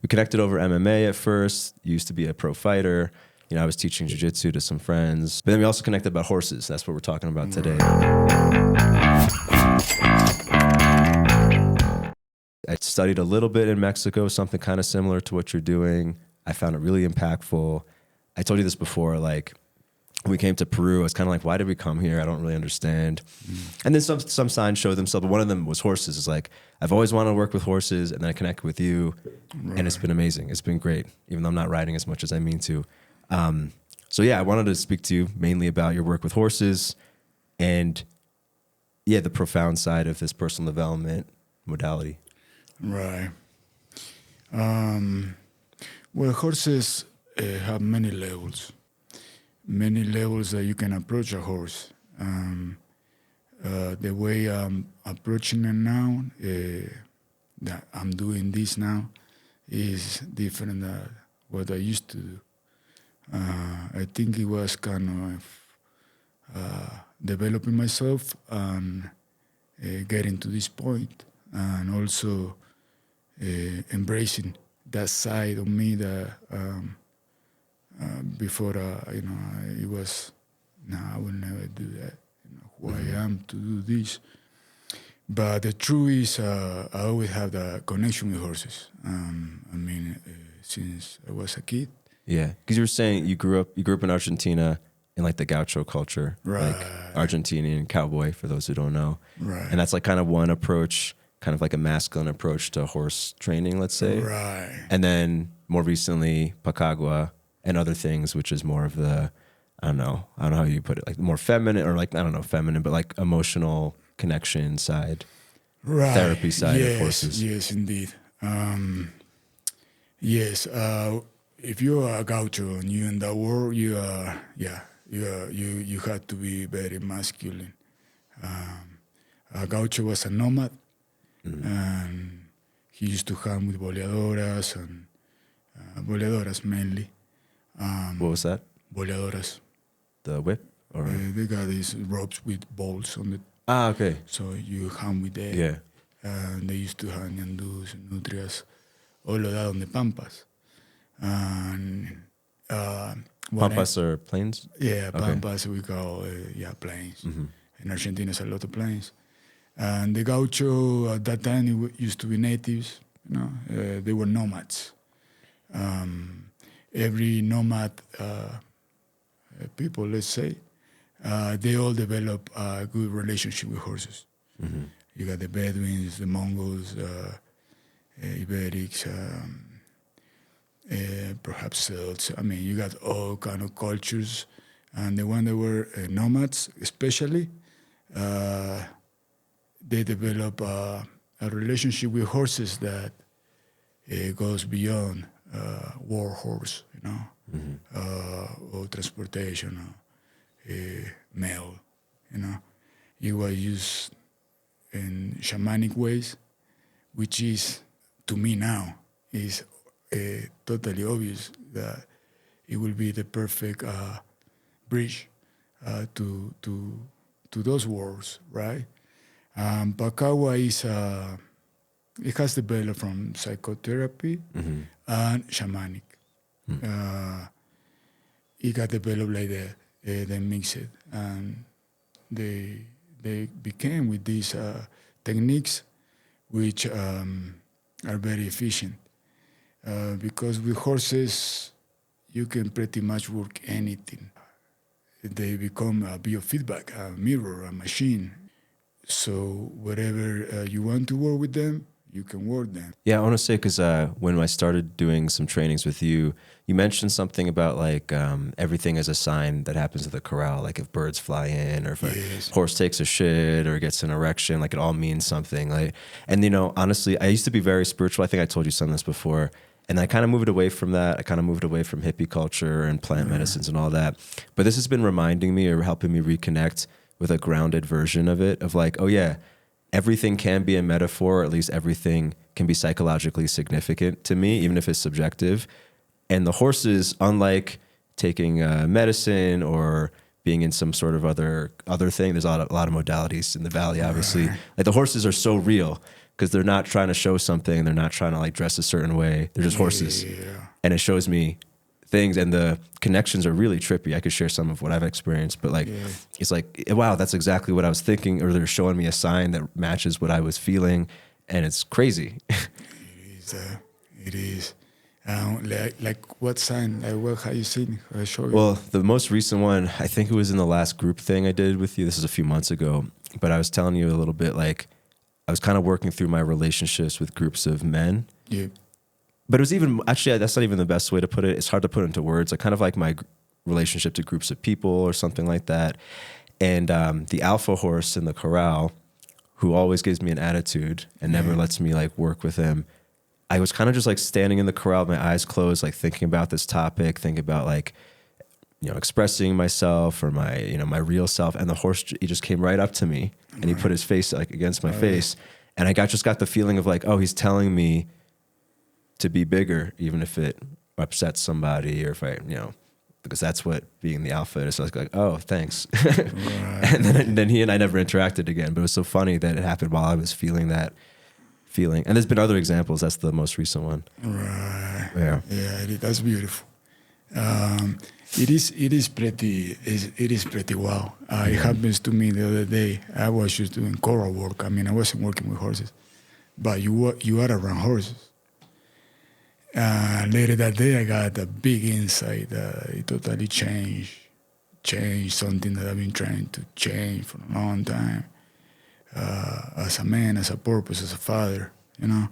We connected over MMA at first. You used to be a pro fighter. You know, I was teaching jiu-jitsu to some friends. But then we also connected about horses. That's what we're talking about today. I studied a little bit in Mexico, something kind of similar to what you're doing. I found it really impactful. I told you this before, like, when we came to Peru, I was kind of like, why did we come here? I don't really understand. And then some signs showed themselves, but one of them was horses. It's like, I've always wanted to work with horses, and then I connected with you, and it's been amazing. It's been great, even though I'm not riding as much as I mean to. So yeah, I wanted to speak to you mainly about your work with horses and, yeah, the profound side of this personal development modality. Right. Well, horses have many levels that you can approach a horse. The way I'm approaching it now, that I'm doing this now, is different than what I used to do. I think it was kind of developing myself and getting to this point, and also embracing that side of me that before, it was, no, I will never do that. You know, who I am to do this. But the truth is, I always have the connection with horses. Since I was a kid. Yeah, because you were saying you grew up in Argentina in like the gaucho culture, right? Like Argentinian cowboy, for those who don't know, right? And that's like kind of one approach, kind of like a masculine approach to horse training, let's say, right? And then more recently, Pacagua and other things, which is more of the, I don't know how you put it, like more feminine, or like, I don't know, feminine, but like emotional connection side, right? Therapy side of horses. Yes, indeed. Yes. If you're a gaucho and you're in that world, you have to be very masculine. A gaucho was a nomad, and he used to hunt with boleadoras and boleadoras mainly. What was that? Boleadoras. The whip? Or they got these ropes with bolts on it. Ah, okay. So you hunt with that. Yeah. And they used to hunt Yandús, Nutrias, all of that on the Pampas. And Pampas are plains? Yeah, okay. Pampas we call plains. Mm-hmm. In Argentina, there's a lot of plains. And the gaucho at that time it used to be natives. You know, they were nomads. Every nomad people, let's say, they all develop a good relationship with horses. Mm-hmm. You got the Bedouins, the Mongols, Iberics, perhaps Celts. I mean, you got all kind of cultures. And the one that were nomads, especially, they develop a relationship with horses that goes beyond war horse, you know, mm-hmm. Or transportation, or mail, you know. You are used in shamanic ways, which is, to me now, is totally obvious that it will be the perfect bridge to those worlds, right? Pacagua is it has developed from psychotherapy mm-hmm. and shamanic. Mm-hmm. It got developed like that. They mix it, and they became with these techniques, which are very efficient. Because with horses, you can pretty much work anything. They become a biofeedback, a mirror, a machine. So whatever you want to work with them, you can work them. Yeah, I want to say, because when I started doing some trainings with you, you mentioned something about like everything is a sign that happens at the corral. Like if birds fly in, or if a horse takes a shit or gets an erection, like it all means something. Like, and you know, honestly, I used to be very spiritual. I think I told you some of this before. And I kind of moved away from that. I kind of moved away from hippie culture and plant medicines and all that. But this has been reminding me, or helping me reconnect with a grounded version of it, of like, oh yeah, everything can be a metaphor, or at least everything can be psychologically significant to me, even if it's subjective. And the horses, unlike taking medicine or being in some sort of other thing, there's a lot of modalities in the valley, obviously. Like the horses are so real because they're not trying to show something. They're not trying to like dress a certain way. They're just horses. And it shows me things, and the connections are really trippy. I could share some of what I've experienced, but like, it's like, wow, that's exactly what I was thinking. Or they're showing me a sign that matches what I was feeling. And it's crazy. It is. Like what sign? Like what have you seen? I show you. Well, the most recent one, I think it was in the last group thing I did with you. This is a few months ago, but I was telling you a little bit, like I was kind of working through my relationships with groups of men. Yeah. But it was even, actually, that's not even the best way to put it. It's hard to put into words. Like kind of like my relationship to groups of people or something like that. And the alpha horse in the corral, who always gives me an attitude and never lets me like work with him, I was kind of just like standing in the corral with my eyes closed, like thinking about this topic, thinking about like, you know, expressing myself or my, you know, my real self. And the horse, he just came right up to me and he put his face like against my face. And I just got the feeling of like, oh, he's telling me to be bigger, even if it upsets somebody or if I, you know, because that's what being the alpha is. So I was like, oh, thanks. And then he and I never interacted again. But it was so funny that it happened while I was feeling that feeling. And there's been other examples. That's the most recent one. Right. Yeah. Yeah, that's beautiful. It is pretty wow. It happens to me the other day. I was just doing choral work. I mean, I wasn't working with horses, but you are around horses. Later that day, I got a big insight that it totally changed something that I've been trying to change for a long time. As a man, as a purpose, as a father, you know.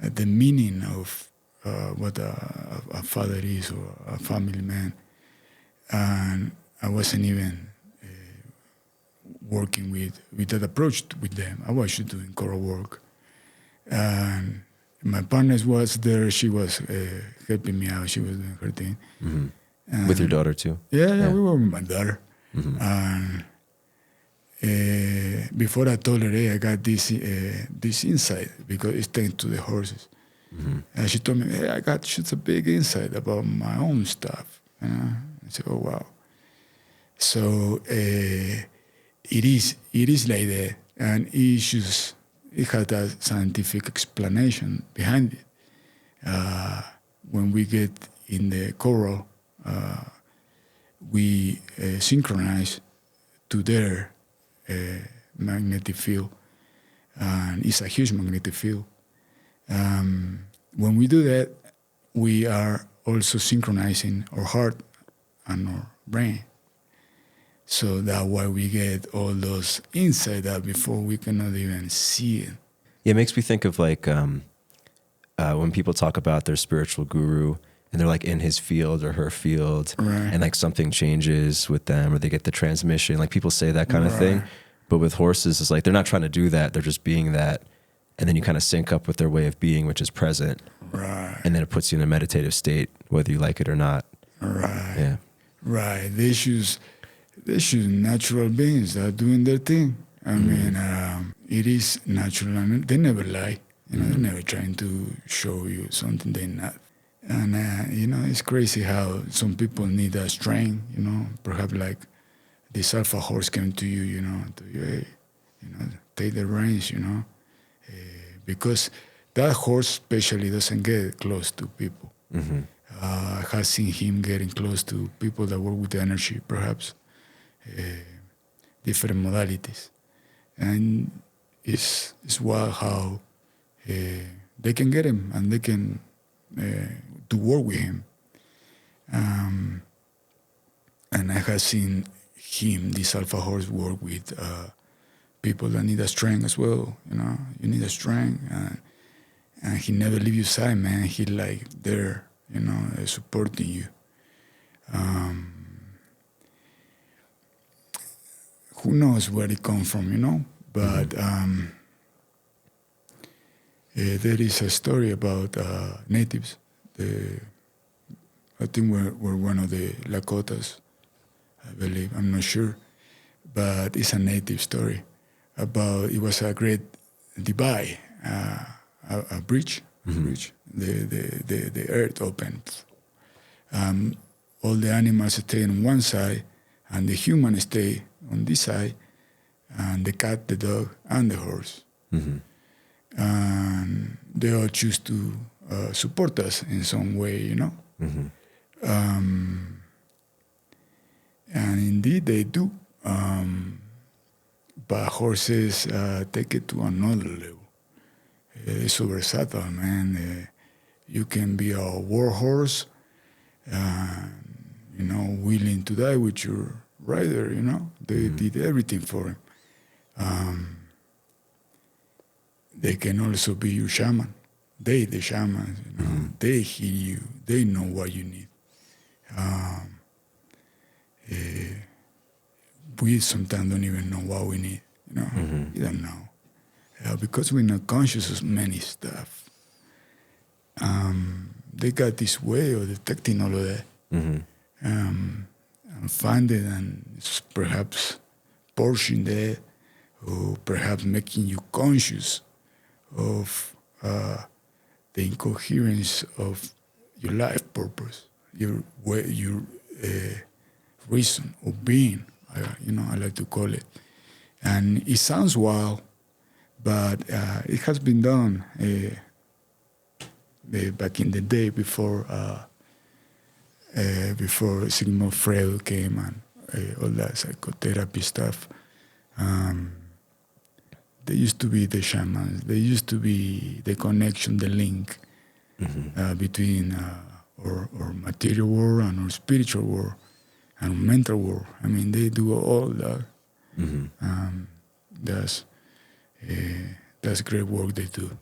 The meaning of what a father is or a family man. And I wasn't even working with that approach with them. I was just doing choral work. And my partner was there. She was helping me out. She was doing her thing. With your daughter too? Yeah, we were with my daughter. And before I told her, hey, I got this insight because it's thanks to the horses. And she told me, hey, I got just a big insight about my own stuff. You know? I said, oh, wow. So it is like that. And it has a scientific explanation behind it. When we get in the choral, we synchronize to their magnetic field, and it's a huge magnetic field. When we do that, we are also synchronizing our heart and our brain. So that's why we get all those insights that before we cannot even see it. Yeah, it makes me think of like when people talk about their spiritual guru and they're like in his field or her field, and like something changes with them or they get the transmission. Like people say that kind of thing. But with horses, it's like they're not trying to do that. They're just being that. And then you kind of sync up with their way of being, which is present. And then it puts you in a meditative state, whether you like it or not. Yeah. They're just natural beings that are doing their thing. I mean, it is natural, and they never lie. You know, they're never trying to show you something they're not. And, you know, it's crazy how some people need that strength, you know, perhaps like this alpha horse came to you, you know, hey, you know, take the reins, you know, because that horse especially doesn't get close to people. I have seen him getting close to people that work with the energy, perhaps, different modalities. And it's wild how they can get him and they can to work with him. And I have seen him, this alpha horse, work with people that need a strength as well. You know, you need a strength, and he never leave your side, man. He like there, you know, supporting you. Who knows where it comes from, you know? But there is a story about natives. I think we're one of the Lakotas, I believe. I'm not sure. But it's a native story about, it was a great divide, a breach. The earth opened. All the animals stay on one side, and the humans stay on this side. and the cat, the dog, and the horse. And they all choose to support us in some way, you know. And indeed they do. But horses take it to another level. It's so versatile, man. You can be a war horse, you know, willing to die with your rider, you know. They did everything for him. They can also be your shaman. The shamans, you know. They heal you. They know what you need. We sometimes don't even know what we need, you know. We don't know. Because we're not conscious of many stuff. They got this way of detecting all of that. And find it, and it's perhaps portion that, or perhaps making you conscious of the incoherence of your life purpose, your way, your reason of being. You know, I like to call it. And it sounds wild, but it has been done back in the day before Sigmund Freud came and all that psychotherapy stuff. They used to be the shamans. They used to be the connection, the link between our material world and our spiritual world and mental world. I mean, they do all that. That's great work they do.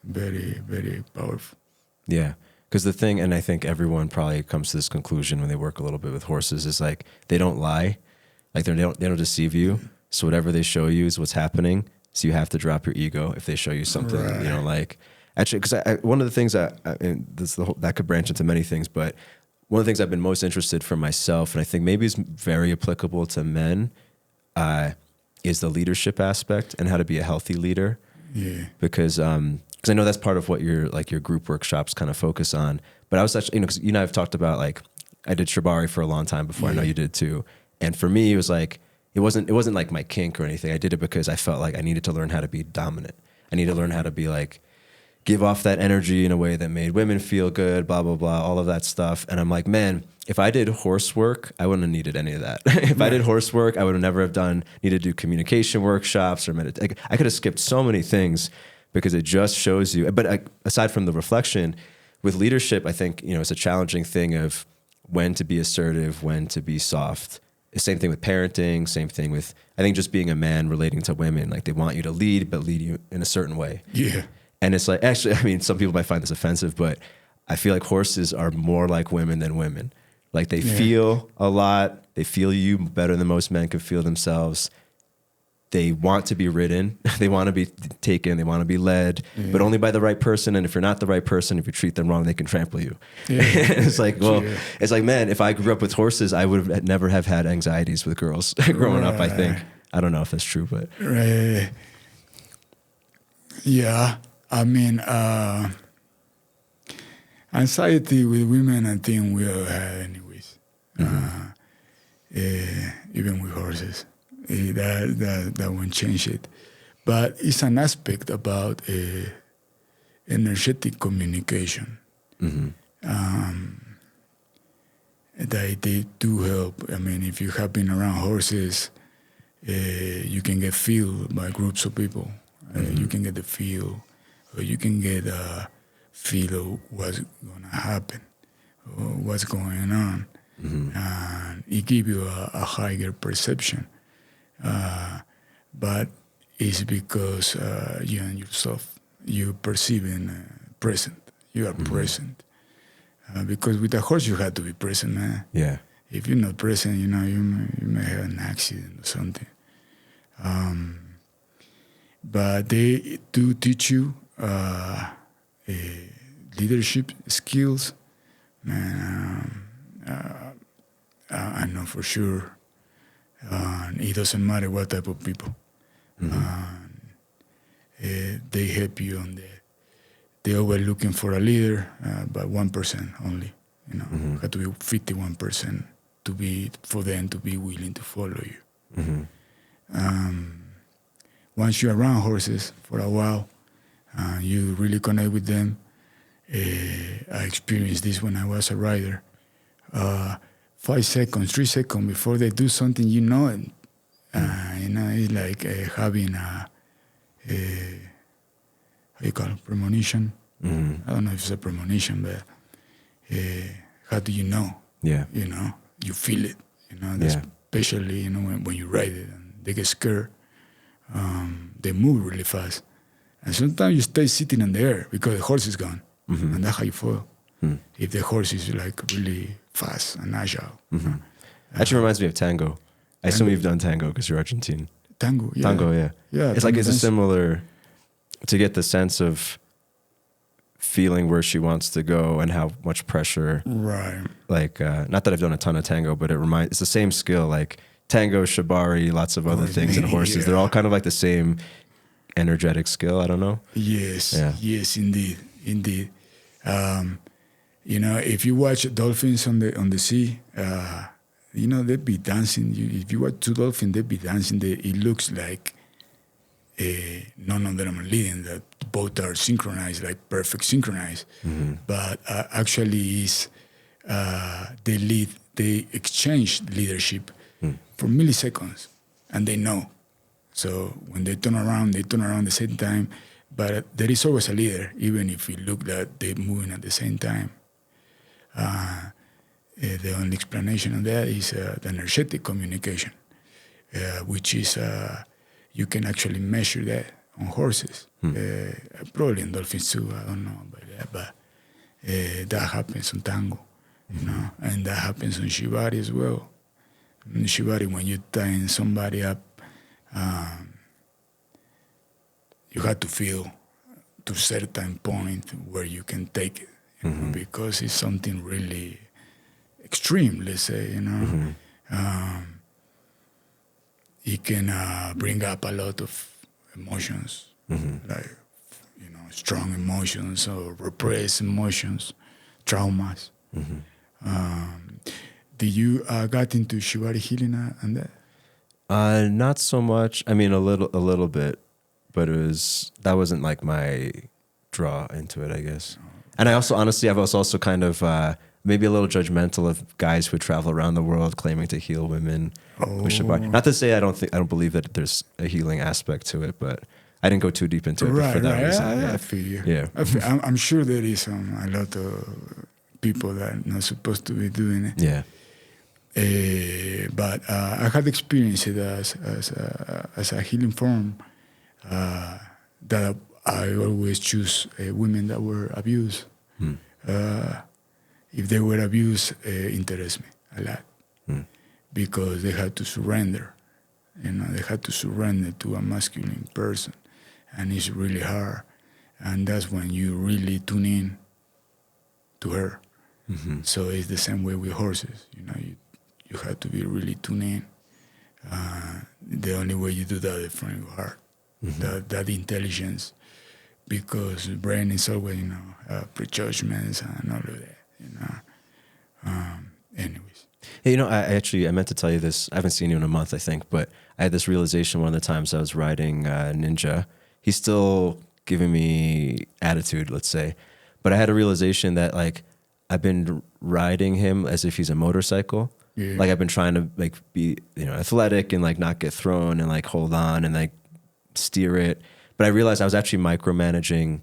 Very, very powerful. Yeah. Because the thing, and I think everyone probably comes to this conclusion when they work a little bit with horses, is like they don't lie, like they don't deceive you. So whatever they show you is what's happening. So you have to drop your ego if they show you something, you know, like actually, because one of the things that could branch into many things, but one of the things I've been most interested for myself, and I think maybe is very applicable to men, is the leadership aspect and how to be a healthy leader. Yeah. Because I know that's part of what your group workshops kind of focus on. But I was actually, you know, because you and I have talked about, like, I did shibari for a long time before. I know you did too. And for me, it was like, it wasn't like my kink or anything. I did it because I felt like I needed to learn how to be dominant. I needed to learn how to be like, give off that energy in a way that made women feel good, blah, blah, blah, all of that stuff. And I'm like, man, if I did horse work, I wouldn't have needed any of that. If I did horse work, I would have never have needed to do communication workshops or meditate. I could have skipped so many things because it just shows you. But aside from the reflection, with leadership, I think, you know, it's a challenging thing of when to be assertive, when to be soft. The same thing with parenting, same thing with, I think, just being a man relating to women. Like, they want you to lead, but lead you in a certain way. Yeah. And it's like, actually, I mean, some people might find this offensive, but I feel like horses are more like women than women. Like, they feel a lot. They feel you better than most men could feel themselves. They want to be ridden. They want to be taken. They want to be led, but only by the right person. And if you're not the right person, if you treat them wrong, they can trample you. Yeah. It's like, well, it's like, man, if I grew up with horses, I would have never have had anxieties with girls growing up, I think. I don't know if that's true, but. Right. Yeah. I mean, anxiety with women, I think we all have anyways. Even with horses. That won't change it. But it's an aspect about energetic communication. That they do help. I mean, if you have been around horses, you can get feel by groups of people. You can get the feel, or you can get a feel of what's going to happen, or what's going on. And it gives you a higher perception. But it's because you and yourself, you perceiving present. You are present. Because with a horse, you have to be present, man. Yeah. If you're not present, you know, you may have an accident or something. But they do teach you leadership skills. Man, I know for sure. It doesn't matter what type of people. They help you on that. They always looking for a leader, but 1% only. You know, have to be 51% for them to be willing to follow you. once you're around horses for a while, you really connect with them. I experienced this when I was a rider. 5 seconds, 3 seconds before they do something, you know it. It's like having a how you call it, premonition. I don't know if it's a premonition, but how do you know? Yeah. You know, you feel it. You know, Yeah. especially when you ride it and they get scared. They move really fast, and sometimes you stay sitting in the air because the horse is gone, and that's how you fall. If the horse is like really fast and agile. Actually reminds me of tango. I assume you've done tango because you're Argentine. Tango, yeah. Tango, yeah. Yeah, It's like, tango it's a dance. similar, to get the sense of feeling where she wants to go and how much pressure. Right. Like, not that I've done a ton of tango, but it's the same skill. Like tango, shibari, lots of other things, and horses. Yeah. They're all kind of like the same energetic skill. I don't know. Yes, Yeah. yes, indeed. If you watch dolphins on the sea, they'd be dancing. If you watch 2 dolphins, they'd be dancing. It looks like none of them are leading. That both are synchronized, like perfect synchronized. But actually, is they lead. They exchange leadership for milliseconds, and they know. So when they turn around the same time. But there is always a leader, even if you look that they're moving at the same time. The only explanation of that is the energetic communication, which is you can actually measure that on horses. Probably in dolphins too, I don't know about that, but that happens on tango, and that happens on shibari as well. In shibari, when you're tying somebody up, you have to feel to a certain point where you can take it, because it's something really extreme, let's say, It can bring up a lot of emotions, like, strong emotions or repressed emotions, traumas. Did you got into shibari healing and that? Not so much. I mean, a little bit, but that wasn't like my draw into it, I guess. And I also, honestly, I was also kind of maybe a little judgmental of guys who travel around the world claiming to heal women with shibari. Not to say I don't believe that there's a healing aspect to it, but I didn't go too deep into it for that reason. I feel you. Yeah. I'm sure there is a lot of people that are not supposed to be doing it. Yeah. But I had experienced it as a healing form that I always choose women that were abused. If they were abused, interests me a lot because they had to surrender. They had to surrender to a masculine person, and it's really hard. And that's when you really tune in to her. So it's the same way with horses. You have to be really tuned in. The only way you do that is from your heart, that intelligence, because the brain is always, prejudgments and all of that. Anyways. Hey, I meant to tell you this. I haven't seen you in a month, I think, but I had this realization one of the times I was riding Ninja. He's still giving me attitude, let's say, but I had a realization that like I've been riding him as if he's a motorcycle. Yeah. Like I've been trying to like be, athletic and like not get thrown and like hold on and like steer it. But I realized I was actually micromanaging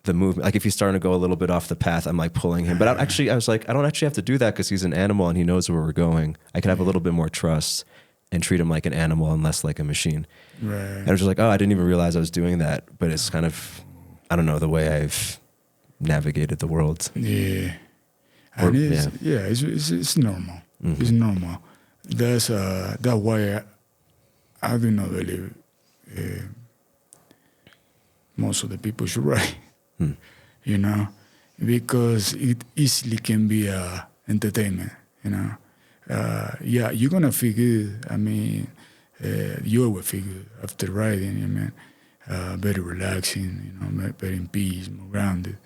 the movement. Like if he's starting to go a little bit off the path, I'm like pulling him. But I was like, I don't actually have to do that because he's an animal and he knows where we're going. I could have a little bit more trust and treat him like an animal and less like a machine. Right. And I was just like, I didn't even realize I was doing that. But it's kind of, I don't know, the way I've navigated the world. Yeah. And it's normal. It's normal. That's why I do not believe most of the people should ride. Because it easily can be entertainment. You're gonna feel good. I mean, you always feel good after riding. Very relaxing. Very in peace, more grounded.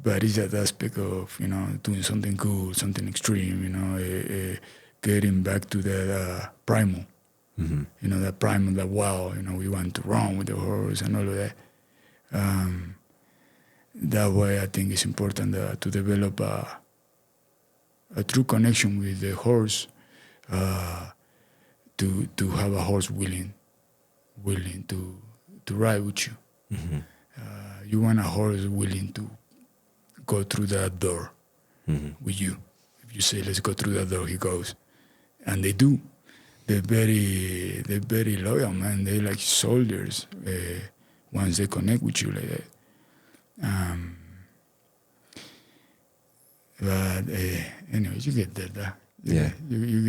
But it's that aspect of doing something cool, something extreme. getting back to that primal. You know, that primal, that wow, you know, we want to run with the horse and all of that. That way, I think it's important to develop a true connection with the horse, to have a horse willing to ride with you. You want a horse willing to go through that door with you. If you say, let's go through that door, he goes. And they do. They're very loyal, man. They're like soldiers once they connect with you like that. But anyway, you get there. You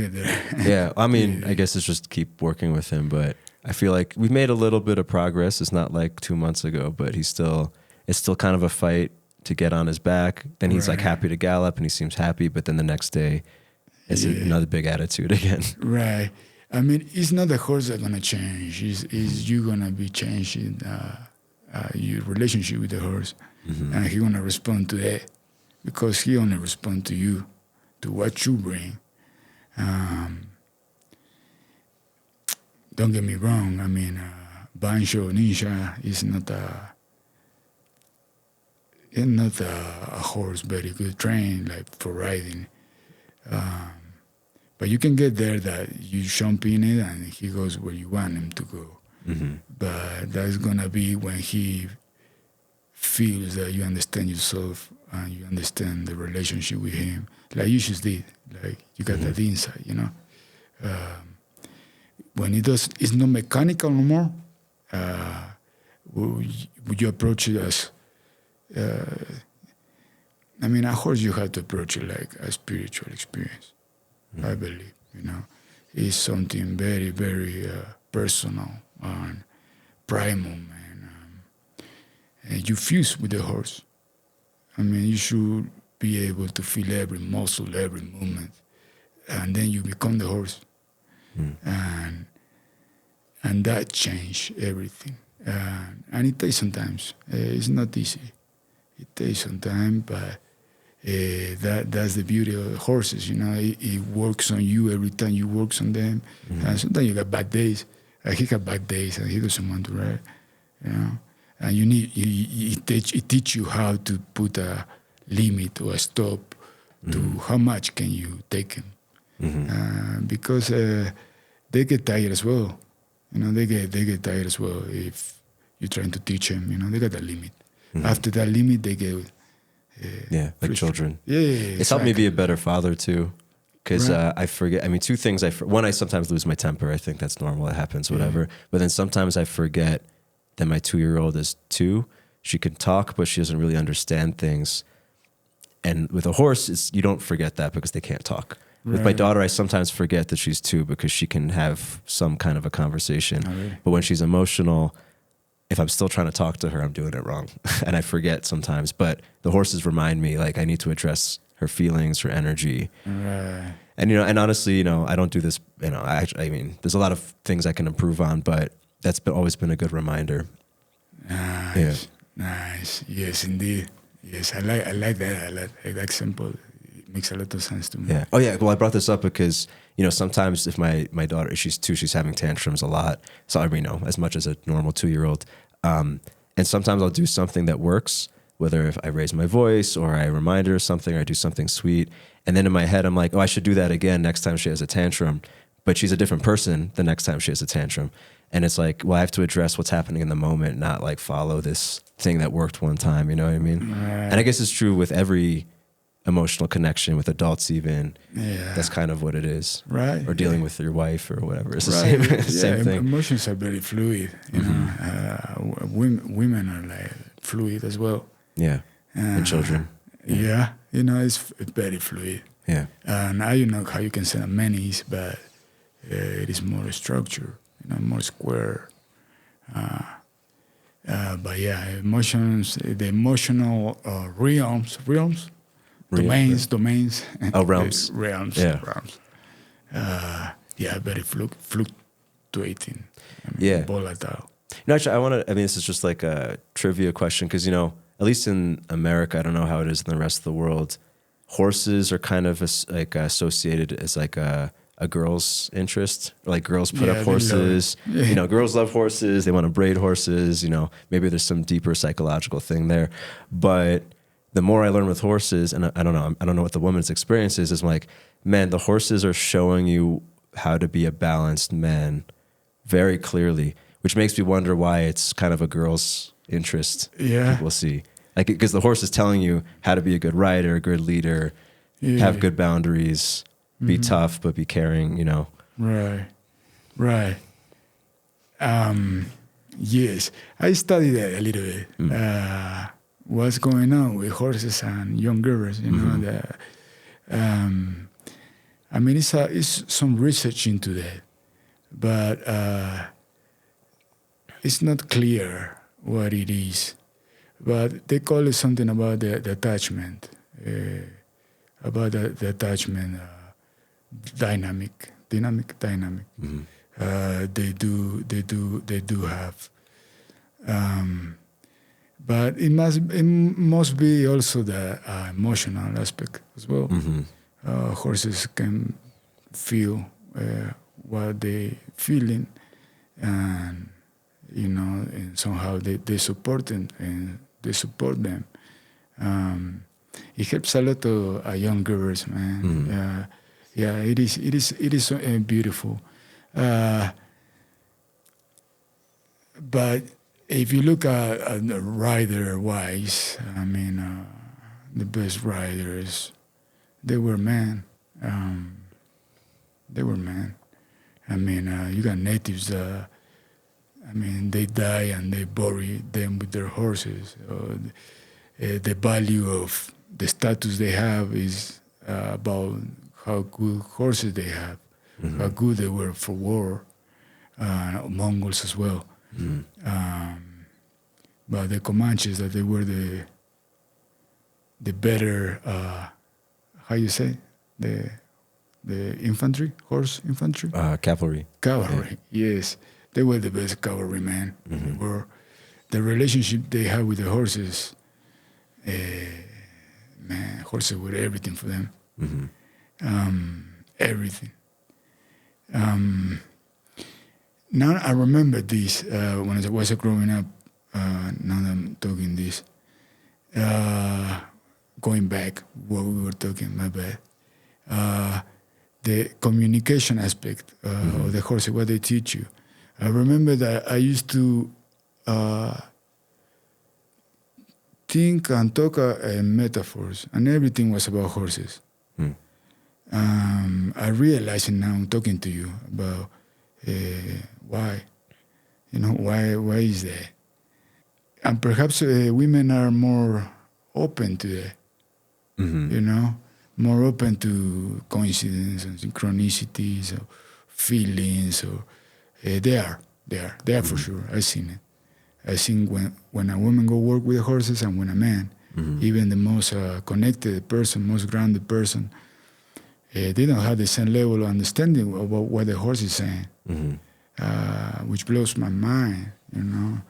get there. Yeah, I mean, I guess it's just keep working with him, but I feel like we've made a little bit of progress. It's not like 2 months ago, but it's still kind of a fight to get on his back. Then he's like happy to gallop and he seems happy, but then the next day it's another big attitude again. Right. I mean, it's not the horse that's gonna change. It's you gonna be changing your relationship with the horse, and he gonna respond to that because he only respond to you, to what you bring. Don't get me wrong. I mean, Banjo Ninja is not a horse very good trained like for riding. But you can get there that you jump in it and he goes where you want him to go. But that's gonna be when he feels that you understand yourself and you understand the relationship with him, like you just did. Like you got that insight, you know. When it's not mechanical no more. Would you approach it as? I mean, a horse you have to approach it like a spiritual experience. I believe, you know, it's something very, very personal and primal, man. And you fuse with the horse. I mean, you should be able to feel every muscle, every movement, and then you become the horse, and that change everything. And it takes some time. It's not easy. It takes some time, but. That's the beauty of horses, you know. It works on you every time you work on them. And sometimes you got bad days. He got bad days and he doesn't want to ride, you know. And it teach you how to put a limit or a stop to how much can you take him. Because they get tired as well. You know, they get tired as well if you're trying to teach them, you know. They got a limit. After that limit, they get... like children. It's helped me be a better father too, because I forget. I mean, two things. One, I sometimes lose my temper. I think that's normal. It happens, whatever. But then sometimes I forget that my 2-year-old is 2. She can talk, but she doesn't really understand things. And with a horse, you don't forget that because they can't talk. With my daughter, I sometimes forget that she's 2 because she can have some kind of a conversation. But when she's emotional, if I'm still trying to talk to her, I'm doing it wrong. And I forget sometimes. But the horses remind me, like, I need to address her feelings, her energy. And, you know, and honestly, you know, I don't do this, you know, I mean, there's a lot of things I can improve on, but that's always been a good reminder. Nice. Yes, indeed. Yes, I like that. I like that example. It makes a lot of sense to me. Yeah. Oh, yeah. Well, I brought this up because, you know, sometimes if my daughter, she's 2, she's having tantrums a lot. So, I mean, you know, as much as a normal 2-year-old. And sometimes I'll do something that works, whether if I raise my voice or I remind her of something or I do something sweet. And then in my head, I'm like, oh, I should do that again next time she has a tantrum. But she's a different person the next time she has a tantrum. And it's like, well, I have to address what's happening in the moment, not like follow this thing that worked one time. You know what I mean? And I guess it's true with every emotional connection with adults even. That's kind of what it is. Or dealing with your wife or whatever. It's the same thing. Emotions are very fluid. You know, women are like fluid as well. And children. You know, it's very fluid. And I don't know how you can say many, but it is more structured, you know, more square. But yeah, emotions, the emotional realms. Domains. Oh, realms. Realms. Very fluctuating. Volatile. No, actually, this is just like a trivia question because, you know, at least in America, I don't know how it is in the rest of the world, horses are kind of associated as like a a girl's interest. Like girls put up they horses. love it. You know, girls love horses. They want to braid horses. You know, maybe there's some deeper psychological thing there. But the more I learn with horses, and I don't know what the woman's experience is like, man, the horses are showing you how to be a balanced man very clearly, which makes me wonder why it's kind of a girl's interest. Yeah. People see. Like, because the horse is telling you how to be a good rider, a good leader, have good boundaries, be tough, but be caring, you know. Right. Yes, I studied that a little bit. What's going on with horses and young girls, you know, that, I mean, it's some research into that, but it's not clear what it is. But they call it something about the attachment, about the attachment dynamic. Mm-hmm. They do have, but it must be also the emotional aspect as well. Horses can feel what they feeling, and you know, and somehow they support them and they support them. It helps a lot to young girls, man. It is so beautiful. But if you look at the rider-wise, I mean, the best riders, they were men. They were men. I mean, you got natives. I mean, they die and they bury them with their horses. The value of the status they have is about how good horses they have, how good they were for war, Mongols as well. But the Comanches, that they were the better, how you say, the infantry, horse infantry? Cavalry. Cavalry, yes. They were the best cavalrymen. The relationship they had with the horses, man, horses were everything for them. Everything. Now I remember this when I was growing up. Now that I'm talking this, going back what we were talking, my bad. The communication aspect of the horse, what they teach you. I remember that I used to think and talk in metaphors, and everything was about horses. I realize now I'm talking to you about why. You know, why is that? And perhaps women are more open to that. You know, more open to coincidence and synchronicities or feelings. Or they are for sure. I've seen it. I've seen when a woman go work with horses and when a man, even the most connected person, most grounded person, they don't have the same level of understanding about what the horse is saying, which blows my mind, you know,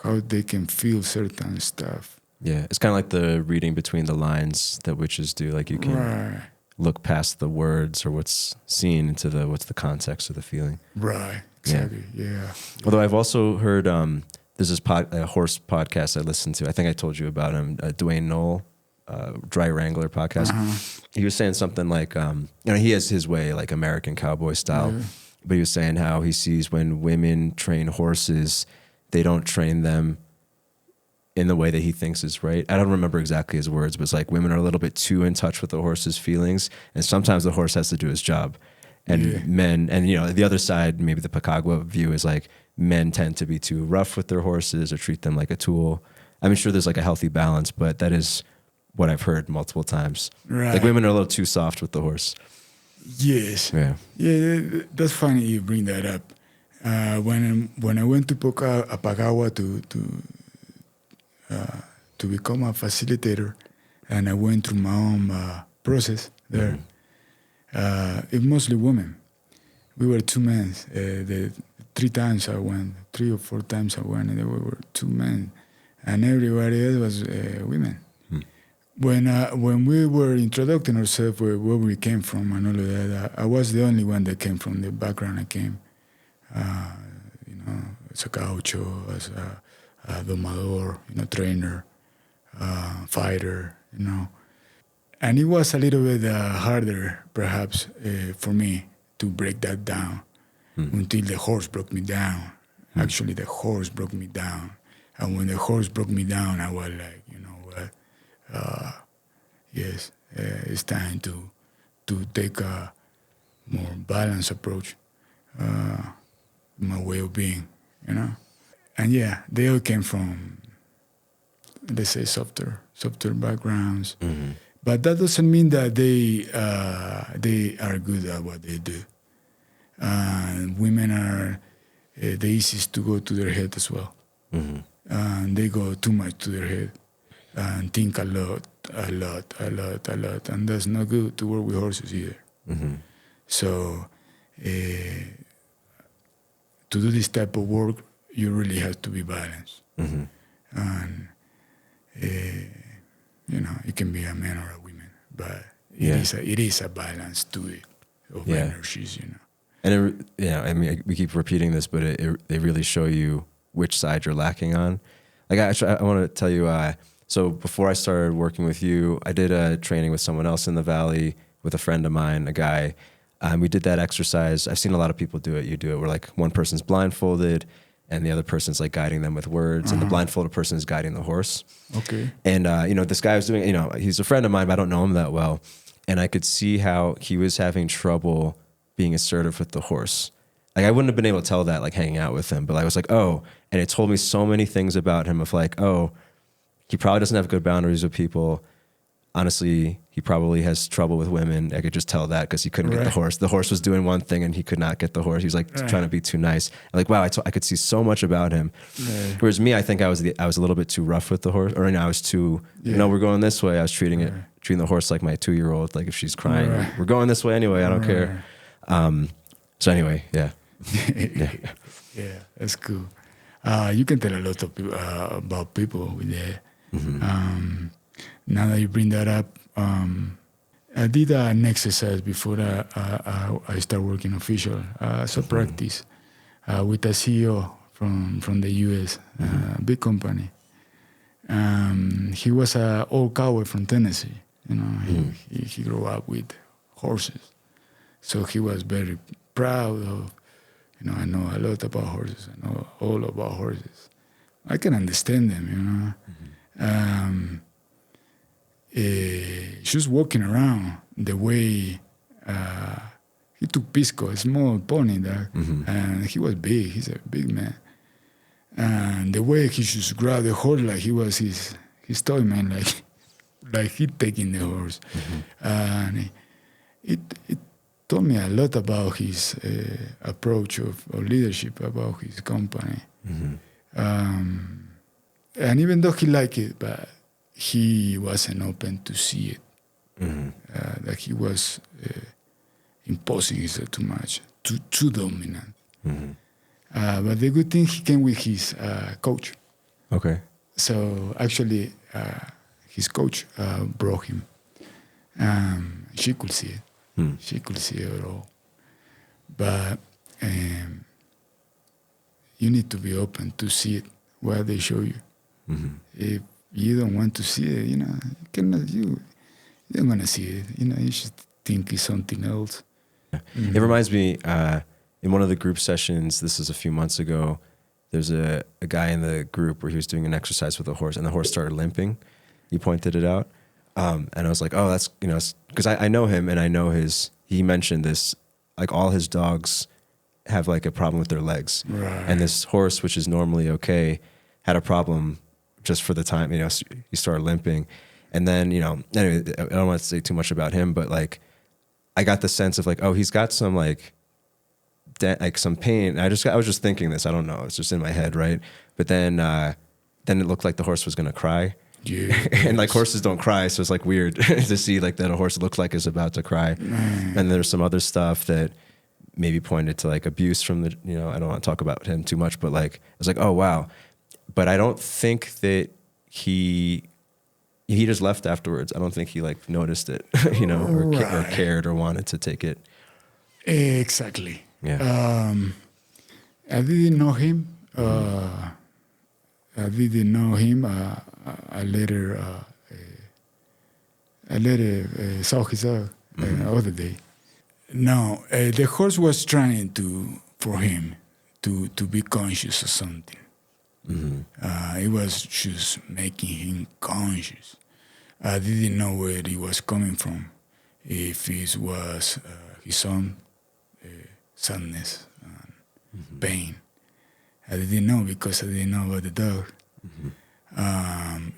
how they can feel certain stuff. Yeah, it's kind of like the reading between the lines that witches do. Like you can look past the words or what's seen into what's the context of the feeling. Right, exactly, yeah. Although I've also heard there's this horse podcast I listened to. I think I told you about him, Dwayne Knoll, Dry Wrangler podcast. He was saying something like, you know, he has his way, like American cowboy style. But he was saying how he sees when women train horses, they don't train them in the way that he thinks is right. I don't remember exactly his words, but it's like women are a little bit too in touch with the horse's feelings, and sometimes the horse has to do his job. And men, and you know, the other side, maybe the Pacagua view is like men tend to be too rough with their horses or treat them like a tool. I'm sure there's like a healthy balance, but that is what I've heard multiple times. Right. Like women are a little too soft with the horse. Yes. Yeah. Yeah, that's funny you bring that up. When I went to Pacagua to become a facilitator, and I went through my own process there. It mostly women. We were two men. The 3 times I went, 3 or 4 times I went, and there were 2 men, and everybody else was women. when we were introducing ourselves, where we came from and all of that, I was the only one that came from the background I came. You know, as a gaucho, as a domador, you know, trainer, fighter, you know. And it was a little bit harder, perhaps, for me to break that down until the horse broke me down. Actually, the horse broke me down. And when the horse broke me down, I was like, you know what? Yes, it's time to take a more balanced approach, my way of being, you know. And yeah, they all came from, let's say, softer backgrounds. Mm-hmm. But that doesn't mean that they are good at what they do. Women are the easiest to go to their head as well. Mm-hmm. And they go too much to their head and think a lot, and that's not good to work with horses either. Mm-hmm. So to do this type of work, you really have to be balanced. Mm-hmm. And you know, it can be a man or a woman, but it is a balance to it of energies, you know. And I mean, we keep repeating this, but they really show you which side you're lacking on. Like, I want to tell you, so before I started working with you, I did a training with someone else in the Valley with a friend of mine, a guy. We did that exercise. I've seen a lot of people do it. You do it where, like, one person's blindfolded and the other person's like guiding them with words, and the blindfolded person is guiding the horse. Okay. And, you know, this guy was doing, you know, he's a friend of mine, but I don't know him that well. And I could see how he was having trouble being assertive with the horse. Like, I wouldn't have been able to tell that, like, hanging out with him, but I was like, oh, and it told me so many things about him of like, oh, he probably doesn't have good boundaries with people. Honestly, he probably has trouble with women. I could just tell that because he couldn't get the horse. The horse was doing one thing and he could not get the horse. He was like trying to be too nice. I'm like, wow, I could see so much about him. Whereas me, I think I was a little bit too rough with the horse, or, you know, I was too, you know, we're going this way. I was treating the horse like my 2-year-old. Like, if she's crying, we're going this way anyway. I don't care. So anyway, yeah, that's cool. You can tell a lot of people, about people with that. Mm-hmm. Now that you bring that up, I did an exercise before I start working official as a practice with a CEO from the U.S., big company. He was an old cowboy from Tennessee. You know, he grew up with horses, so he was very proud of. You know, I know a lot about horses. I know all about horses. I can understand them, you know. Just walking around the way he took Pisco, a small pony there, and he was big. He's a big man. And the way he just grabbed the horse like he was his toy man, like he taking the horse. And it told me a lot about his approach of leadership, about his company. And even though he liked it, but he wasn't open to see it. That he was imposing himself too much, too dominant. But the good thing, he came with his coach. Okay. So actually, his coach brought him. She could see it. She could see it all. But you need to be open to see it where they show you. If you don't want to see it, you know, you don't want to see it. You know, you should think it's something else. It reminds me, in one of the group sessions, this is a few months ago, there's a guy in the group where he was doing an exercise with a horse, and the horse started limping. He pointed it out. And I was like, oh, that's, you know, because I know him and I know he mentioned this, like, all his dogs have like a problem with their legs. Right. And this horse, which is normally okay, had a problem just for the time, you know, he started limping. And then, you know, anyway, I don't want to say too much about him, but like, I got the sense of like, oh, he's got some like some pain. I was just thinking this, I don't know, it's just in my head, right? But then it looked like the horse was going to cry. Yeah, and like horses don't cry, so it's like weird to see like that a horse looks like is about to cry. And there's some other stuff that maybe pointed to like abuse from the, you know, I don't want to talk about him too much, but like I was like, oh wow. But I don't think that he he just left afterwards. I don't think he like noticed it, you know, or cared or wanted to take it. Exactly. Yeah. I didn't know him. I didn't know him. I later saw his dog other day. No, the horse was trying for him to be conscious of something. It was just making him conscious. I didn't know where it was coming from. If it was his own sadness and pain. I didn't know because I didn't know about the dog.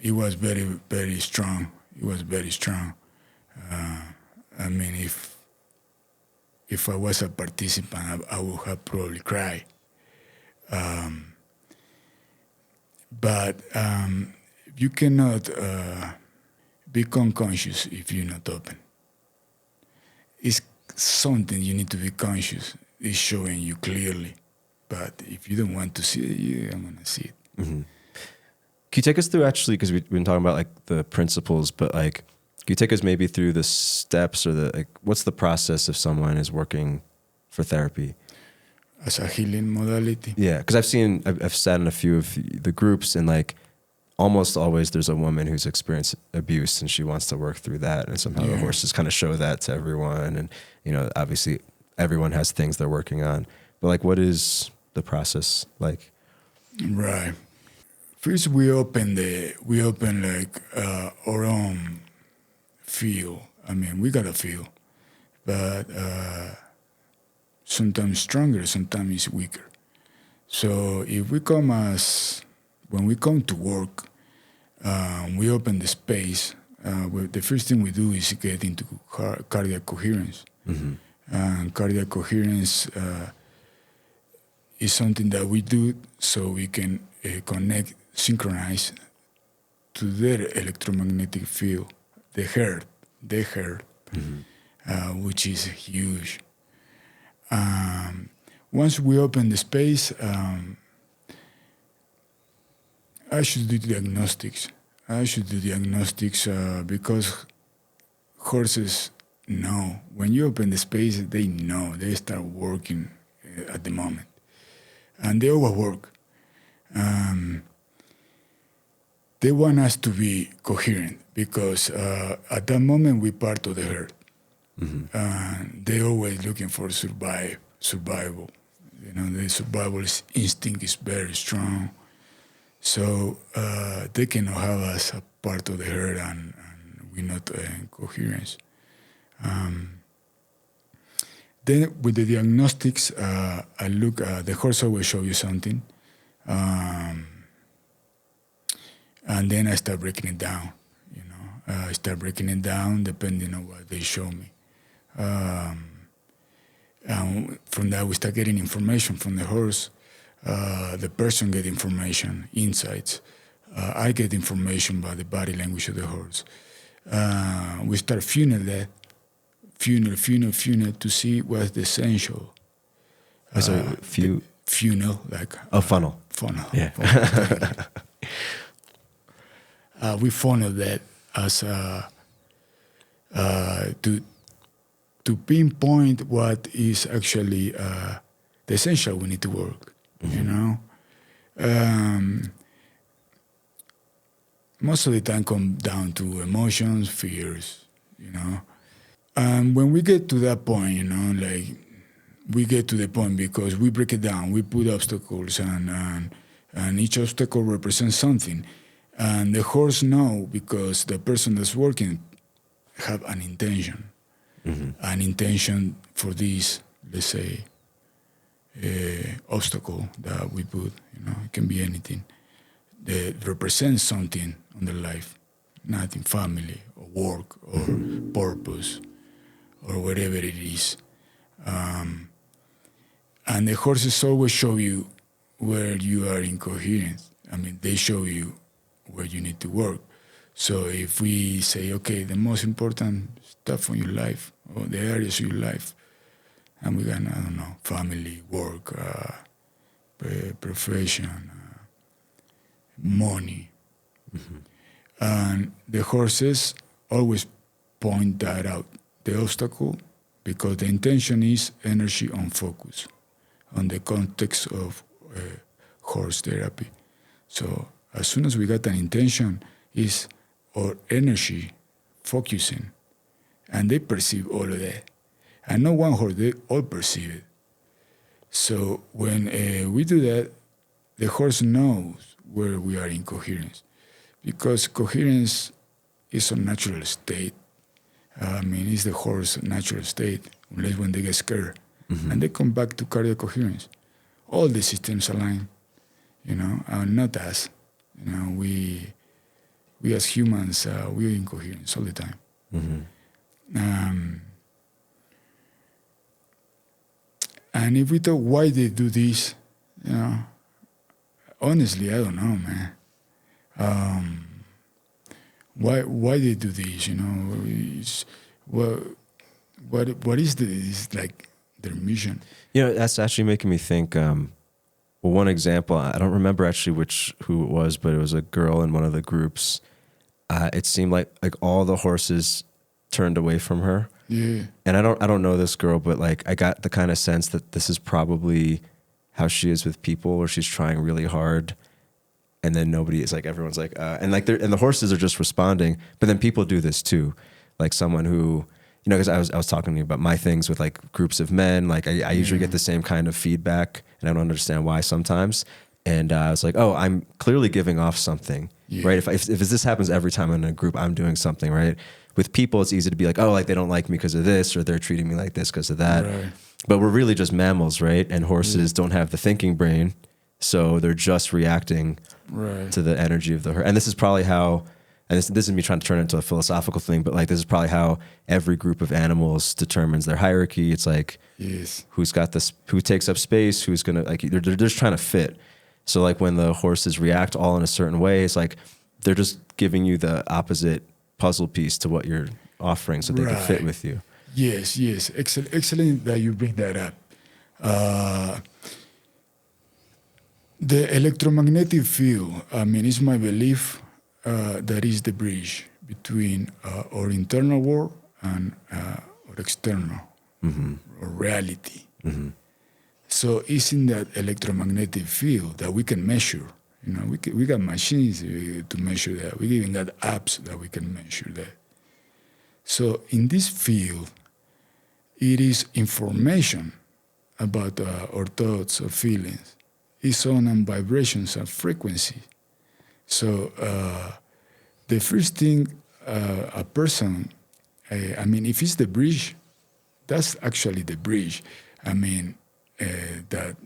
It was very, very strong. It was very strong. I mean, if I was a participant, I would have probably cried. But you cannot become conscious if you're not open. It's something you need to be conscious. It's showing you clearly. But if you don't want to see it, you don't want to see it. Can you take us through, actually, because we've been talking about like the principles, but like, can you take us maybe through the steps or the, like, what's the process if someone is working for therapy? As a healing modality? Yeah, because I've sat in a few of the groups, and like almost always there's a woman who's experienced abuse and she wants to work through that, and somehow the horses kind of show that to everyone. And, you know, obviously everyone has things they're working on, but like, what is the process like? Right. First, we open like our own field. I mean, we got a field, but sometimes stronger, sometimes it's weaker. So if when we come to work, we open the space. The first thing we do is get into cardiac coherence. And cardiac coherence is something that we do so we can synchronize to their electromagnetic field, the heart, which is huge. Once we open the space, I should do diagnostics. Because horses know. When you open the space, they know. They start working at the moment. And they overwork. They want us to be coherent because at that moment we're part of the herd. They're always looking for survival. You know, the survival instinct is very strong. So they cannot have us a part of the herd and we're not in coherence. Then with the diagnostics, I look, the horse always show you something. And then I start breaking it down, you know. I start breaking it down depending on what they show me. And from that, we start getting information from the horse. The person get information, insights. I get information by the body language of the horse. We start funnel that, funnel to see what's the essential. Funnel, like a funnel. Funnel. Yeah. Funnel. We funnel that as to pinpoint what is actually the essential we need to work. You know, most of the time come down to emotions, fears. You know, when we get to that point, you know, like we get to the point because we break it down, we put obstacles, and each obstacle represents something. And the horse know because the person that's working have an intention. An intention for this, let's say, obstacle that we put. You know, it can be anything that represents something on their life, nothing, family or work or purpose or whatever it is. And the horses always show you where you are incoherent. I mean, they show you where you need to work. So if we say, okay, the most important stuff in your life or the areas of your life, and we got, I don't know, family, work, profession, money. And the horses always point that out, the obstacle, because the intention is energy on focus, on the context of horse therapy. So as soon as we got an intention, is our energy focusing, and they perceive all of that. And not one horse, they all perceive it. So when we do that, the horse knows where we are in coherence, because coherence is a natural state. It's the horse's natural state, unless when they get scared. Mm-hmm. And they come back to cardiac coherence. All the systems align, and not us. We as humans, we're in coherence all the time. Mm-hmm. And if we talk why they do this, honestly, I don't know, man. Why they do this? What is like their mission? That's actually making me think. Well, one example, I don't remember actually who it was, but it was a girl in one of the groups. It seemed like all the horses turned away from her. Yeah. And I don't know this girl, but like I got the kind of sense that this is probably how she is with people, where she's trying really hard, and then nobody is everyone's and the horses are just responding. But then people do this too, like someone who, because I was talking to you about my things with groups of men. I usually get the same kind of feedback, and I don't understand why sometimes. And I was like, oh, I'm clearly giving off something, right? If this happens every time I'm in a group, I'm doing something, right? With people, it's easy to be like, oh, they don't like me because of this, or they're treating me like this because of that. Right. But we're really just mammals, right? And horses don't have the thinking brain, so they're just reacting to the energy of the herd. And this is probably how, and this isn't me trying to turn it into a philosophical thing, but this is probably how every group of animals determines their hierarchy. It's who's got this, who takes up space, who's gonna they're just trying to fit. So when the horses react all in a certain way, it's they're just giving you the opposite puzzle piece to what you're offering, so they can fit with you. Yes. Excellent that you bring that up. The electromagnetic field, it's my belief that is the bridge between our internal world and our external or reality. Mm-hmm. So it's in that electromagnetic field that we can measure. We got machines to measure that. We even got apps that we can measure that. So in this field, it is information about our thoughts or feelings. It's on vibrations and frequency. So the first thing a person, if it's the bridge, that's actually the bridge. That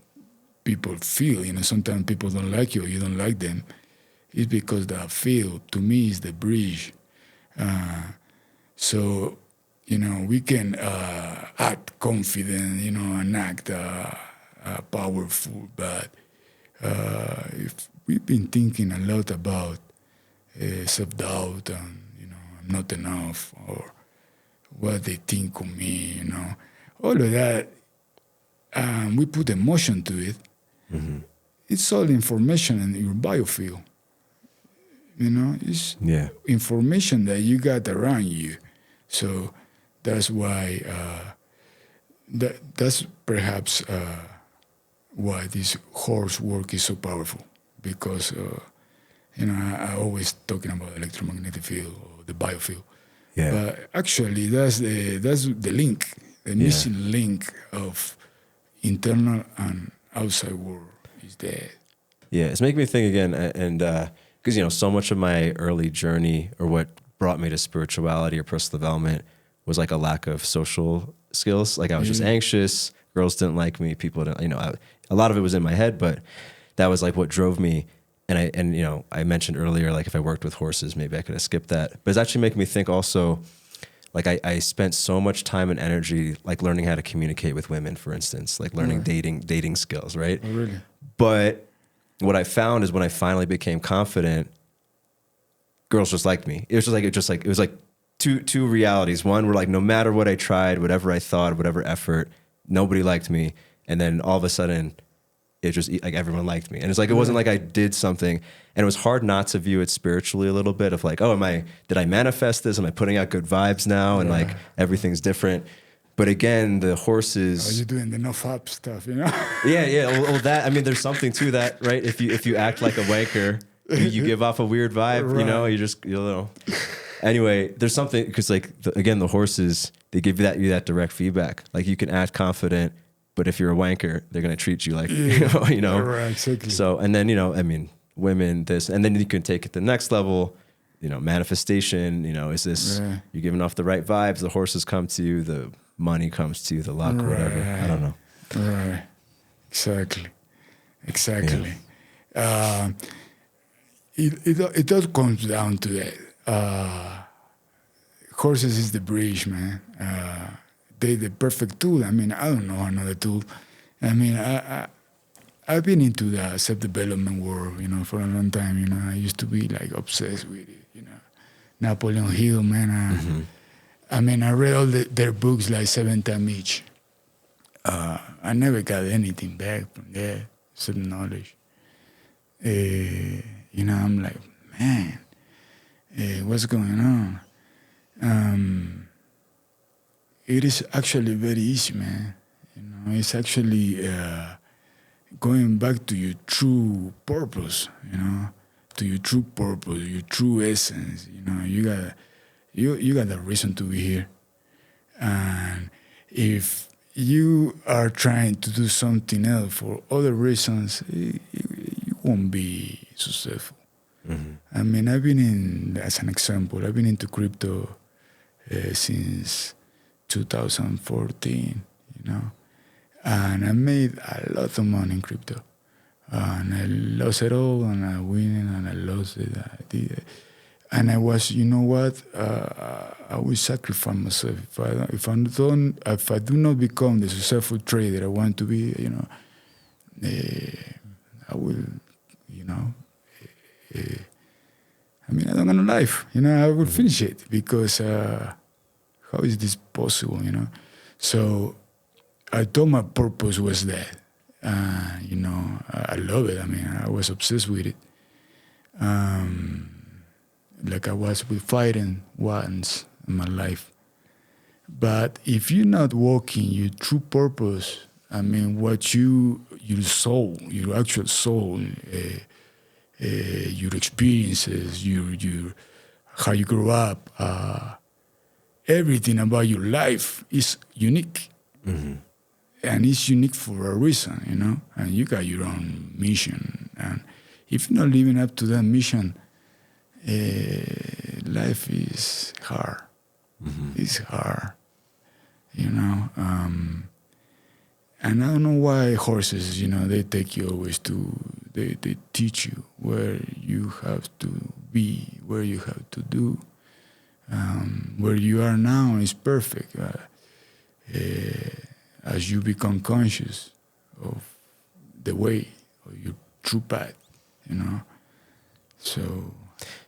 people feel, sometimes people don't like you or you don't like them. It's because that field, to me, is the bridge. So, we can act confident, and act powerful, but if we've been thinking a lot about self-doubt and, I'm not enough, or what they think of me, all of that, we put emotion to it. Mm-hmm. It's all information in your biofield. It's information that you got around you. So that's why, that's perhaps why this horse work is so powerful. Because, I always talking about electromagnetic field or the biofield. Yeah. But actually, that's the link, the missing link of internal and outside world is there. Yeah, it's making me think again, and because so much of my early journey, or what brought me to spirituality or personal development, was a lack of social skills. I was just anxious. Girls didn't like me. People didn't. A lot of it was in my head, but that was what drove me. And I mentioned earlier, if I worked with horses, maybe I could have skipped that. But it's actually making me think also. I spent so much time and energy, learning how to communicate with women, for instance, learning dating skills, right? Oh, really? But what I found is when I finally became confident, girls just liked me. It was two realities. One, were no matter what I tried, whatever I thought, whatever effort, nobody liked me. And then all of a sudden, it just like everyone liked me. And it's like, it wasn't like I did something, and it was hard not to view it spiritually a little bit of like, oh, did I manifest this? Am I putting out good vibes now? And like everything's different. But again, the horses. Oh, you're doing the no fap stuff, you know? Yeah. Well, that, I mean, there's something to that, right? If you act like a wanker, you give off a weird vibe, you know, you know. Anyway, there's something, because like, again, the horses, they give you that direct feedback. Like you can act confident, but if you're a wanker, they're going to treat you like, you know. Right, exactly. So, and then, you know, I mean, women, this, and then you can take it to the next level, you know, manifestation, you know, is this, you're giving off the right vibes, the horses come to you, the money comes to you, the luck, whatever. I don't know. Right. Exactly. Yeah. It all comes down to that. Horses is the bridge, man. They the perfect tool. I mean, I don't know another tool. I mean, I've been into the self-development world, you know, for a long time. You know, I used to be like obsessed with it. You know, Napoleon Hill, man. I mean, I read all their books like 7 times each. I never got anything back from that, certain knowledge. You know, I'm like, man, what's going on? It is actually very easy, man. You know, it's actually going back to your true purpose, you know, to your true purpose, your true essence. You know, you got a reason to be here. And if you are trying to do something else for other reasons, you won't be successful. I mean, as an example, I've been into crypto since 2014, you know, and I made a lot of money in crypto. And I lost it all, and I win, and I lost it. I did it. And I was, you know what? I will sacrifice myself if I do not become the successful trader I want to be. You know, I will. You know, I mean, I don't have no life. You know, I will finish it because how is this possible? You know, so I thought my purpose was that. You know, I love it. I mean, I was obsessed with it. Like I was with fighting once in my life. But if you're not walking your true purpose, I mean, what your soul, your actual soul, your experiences, your how you grew up, everything about your life is unique. And it's unique for a reason, you know? And you got your own mission. And if you're not living up to that mission, life is hard. It's hard, you know. And I don't know why horses, you know, they take you always they teach you where you have to be, where you have to do. Where you are now is perfect. As you become conscious of the way, of your true path, you know. So...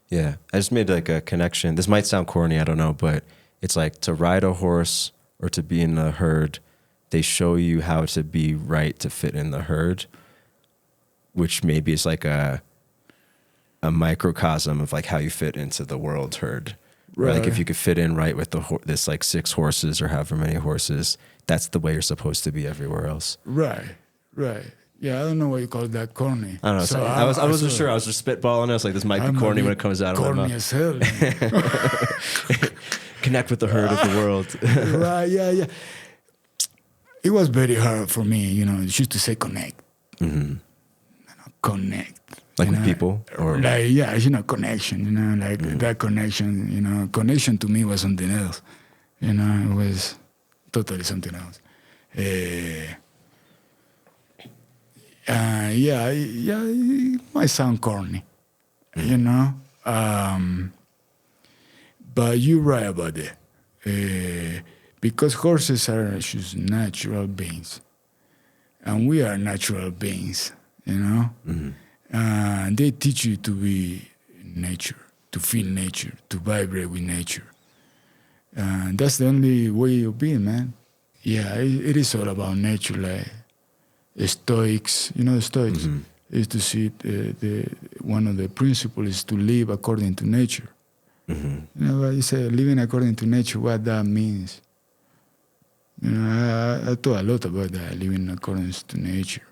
Yeah, I just made like a connection. This might sound corny, I don't know, but it's like to ride a horse or to be in a herd, they show you how to be right to fit in the herd, which maybe is like a microcosm of like how you fit into the world herd. Right. Like if you could fit in right with this like 6 horses or however many horses, that's the way you're supposed to be everywhere else. Right. Yeah, I don't know why you call that corny. I don't know. So I wasn't sure. I was just spitballing. I was like, this might be corny when it comes out of my mouth. Corny as hell. Connect with the herd of the world. Right, yeah. It was very hard for me, you know, just to say connect. Connect. Like with people? Or like, yeah, you know, connection, you know, like that connection, you know. Connection to me was something else. You know, it was totally something else. Yeah, it might sound corny, you know, but you're right about that. Because horses are just natural beings, and we are natural beings, you know. They teach you to be nature, to feel nature, to vibrate with nature. That's the only way of being, man. Yeah, it is all about nature, like. Stoics. You know the Stoics is to see one of the principles is to live according to nature. You know, you say living according to nature, what that means. You know, I thought a lot about that, living in accordance to nature.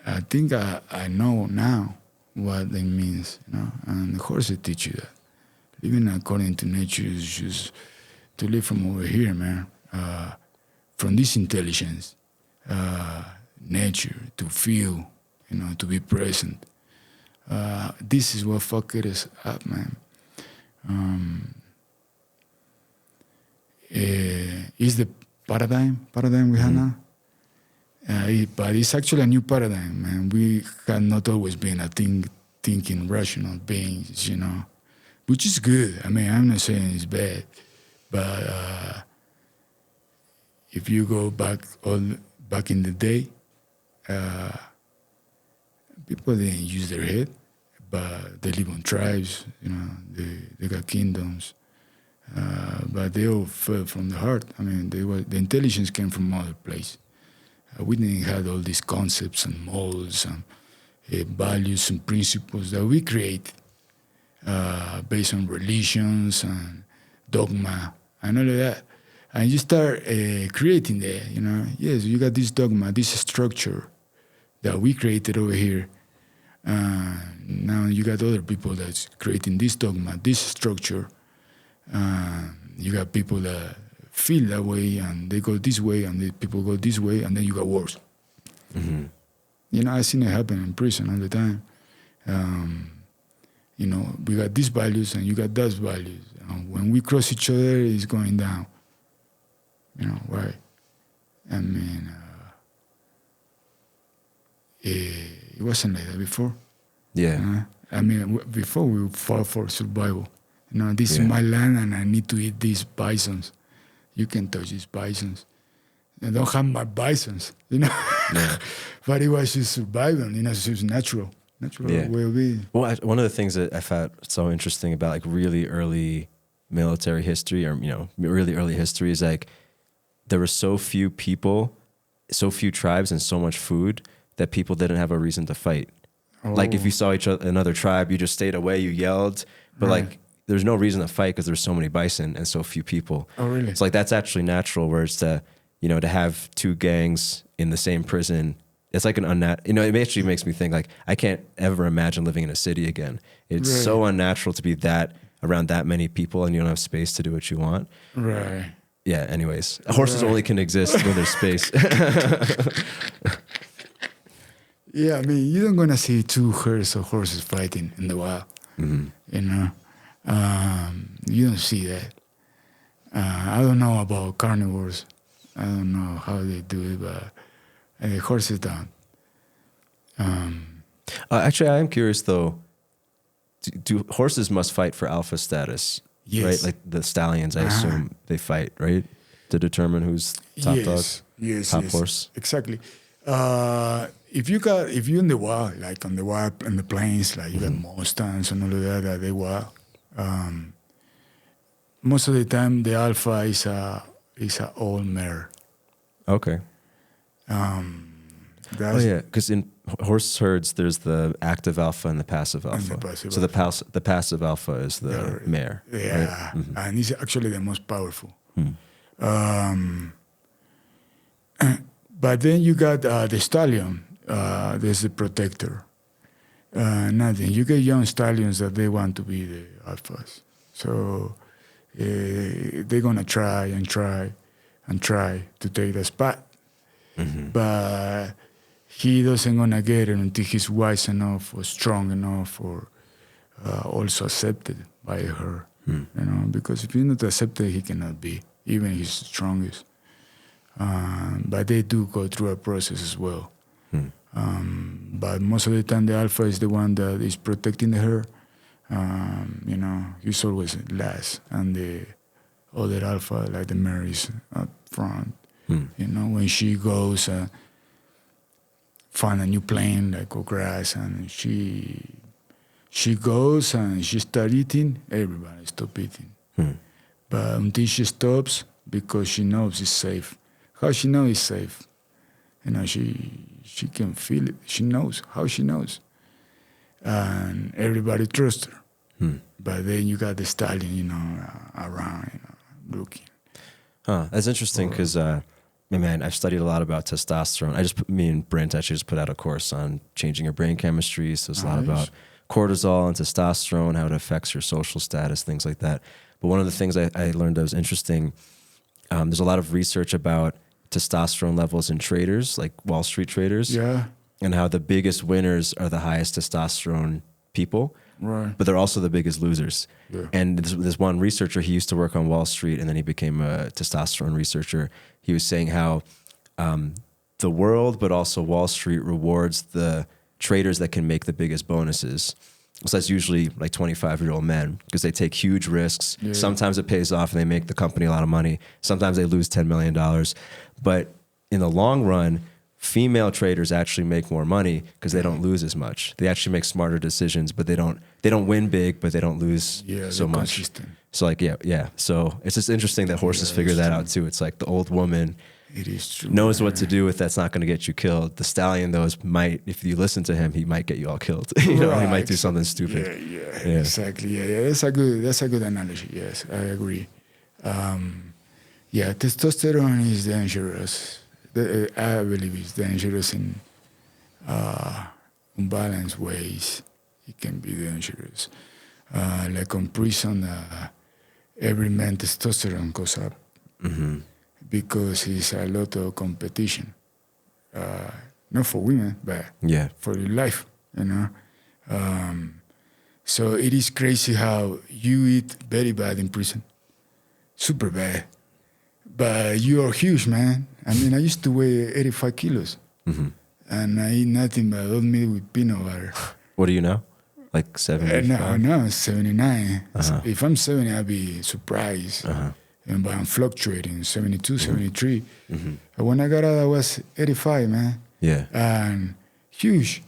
I think I know now what it means, you know, and the horses teach you that. Living according to nature is just to live from over here, man. From this intelligence, nature, to feel, you know, to be present. This is what fucked us up, man. Is the paradigm we have now. But it's actually a new paradigm, man. We have not always been thinking rational beings, you know, which is good. I mean, I'm not saying it's bad, but if you go back in the day, people didn't use their head, but they live on tribes, you know, they got kingdoms. But they all fell from the heart. I mean, the intelligence came from other place. We didn't have all these concepts and molds and values and principles that we create based on religions and dogma and all of that. And you start creating that, you know. Yes, you got this dogma, this structure that we created over here. Now you got other people that's creating this dogma, this structure. You got people that feel that way and they go this way and the people go this way and then you got wars. You know, I've seen it happen in prison all the time. You know, we got these values and you got those values. When we cross each other, it's going down. You know, why? I mean, it wasn't like that before. Yeah. I mean, before we fought for survival. You know, this is my land and I need to eat these bisons. You can touch these bisons. I don't have my bisons, you know. Yeah. But it was just survival, you know, it's just natural way of being. Well, one of the things that I found so interesting about like really early military history or, you know, really early history is like there were so few people, so few tribes and so much food that people didn't have a reason to fight. Oh. Like if you saw another tribe, you just stayed away, you yelled, but like there's no reason to fight because there's so many bison and so few people. Oh, really? It's like that's actually natural where it's to have two gangs in the same prison. It's like it actually makes me think like I can't ever imagine living in a city again. It's so unnatural to be around that many people and you don't have space to do what you want. Right. Yeah, anyways. Horses only can exist when there's space. Yeah, I mean, you don't gonna see two herds of horses fighting in the wild. You know? You don't see that. I don't know about carnivores. I don't know how they do it, but horses don't. Actually, I am curious though. Do horses must fight for alpha status? Yes. Right? Like the stallions, I assume they fight, right? To determine who's top dog? Yes, top horse? Exactly. If you're in the wild, like on the wild, in the plains, like you got Mustangs and all of that, they wild. Most of the time, the alpha is a old mare. Okay. Because in horse herds, there's the active alpha and the passive alpha. The passive alpha is the mare. Yeah, right? And it's actually the most powerful. But then you got the stallion. There's the protector. Nothing. You get young stallions that they want to be the alphas. So they're going to try to take the spot. But he doesn't going to get it until he's wise enough or strong enough or also accepted by her. You know, because if he's not accepted, he cannot be, even his strongest. But they do go through a process as well. But most of the time, the alpha is the one that is protecting her. You know, he's always last, and the other alpha, like the mare, is up front. You know, when she goes find a new plane, like go grass, and she goes and she start eating, everybody stop eating. But until she stops, because she knows it's safe, How she knows it's safe? You know, she can feel it. She knows how she knows, and everybody trusts her. But then you got the stallion, you know, around, you know, looking. That's interesting because, man, I've studied a lot about testosterone. Me and Brent actually just put out a course on changing your brain chemistry. So it's a lot about cortisol and testosterone, how it affects your social status, things like that. But one of the things I learned that was interesting, there's a lot of research about testosterone levels in traders, like Wall Street traders, and how the biggest winners are the highest testosterone people. Right. But they're also the biggest losers. Yeah. And this one researcher, he used to work on Wall Street and then he became a testosterone researcher. He was saying how the world, but also Wall Street rewards the traders that can make the biggest bonuses. So that's usually like 25-year-old men because they take huge risks. Yeah. Sometimes it pays off and they make the company a lot of money. Sometimes they lose $10 million. But in the long run, female traders actually make more money because they don't lose as much. They actually make smarter decisions, but they don't win big, but they don't lose so much. Consistent. So like, yeah. So it's just interesting that horses figure that out too. It's like the old woman knows what to do with that's not going to get you killed. The stallion, though, might, if you listen to him, he might get you all killed. You know, he might do something stupid. Yeah, exactly. Yeah, that's a good analogy. Yes, I agree. Testosterone is dangerous. I believe it's dangerous in unbalanced ways. It can be dangerous. Like on prison, every man testosterone goes up because it's a lot of competition. Not for women, but for your life, you know. So it is crazy how you eat very bad in prison, super bad. But you are huge, man. I mean, I used to weigh 85 kilos. And I eat nothing but oatmeal with peanut butter. What do you know? Like 75? No, 79. If I'm 70, I'll be surprised. But I'm fluctuating, 72, 73. And when I got out, I was 85, man. Yeah. And huge.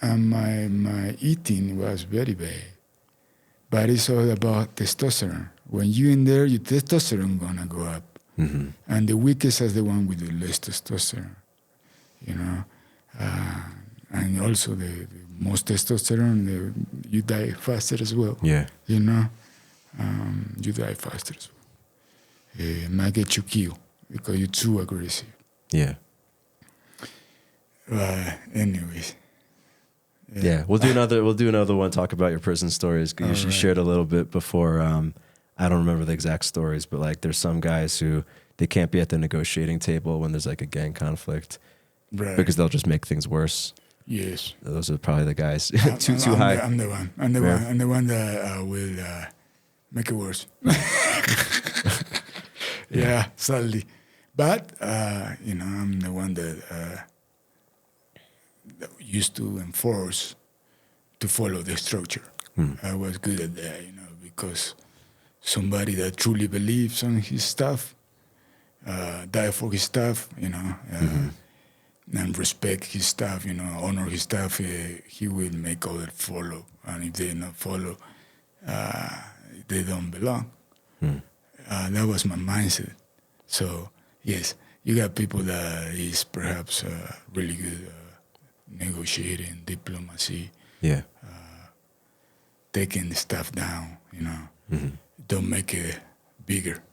And my eating was very bad. But it's all about testosterone. When you in there, your testosterone gonna go up. And the weakest is the one with the less testosterone, you know. And also the most testosterone, you die faster as well. Yeah. You know, you die faster as well. It might get you killed because you're too aggressive. Yeah. Anyways. Yeah, we'll do another one. Talk about your prison stories. You shared a little bit before. I don't remember the exact stories, but like there's some guys who they can't be at the negotiating table when there's like a gang conflict, because they'll just make things worse. Yes, those are probably the guys too high. I'm the one. I'm the one that will make it worse. Yeah, sadly, but you know, I'm the one that used to enforce to follow the structure. I was good at that, you know, because somebody that truly believes on his stuff, die for his stuff, you know, and respect his stuff, you know, honor his stuff, he will make others follow. And if they not follow, they don't belong. That was my mindset. So, yes, you got people that is perhaps really good negotiating, diplomacy, taking the stuff down, you know. Don't make it bigger.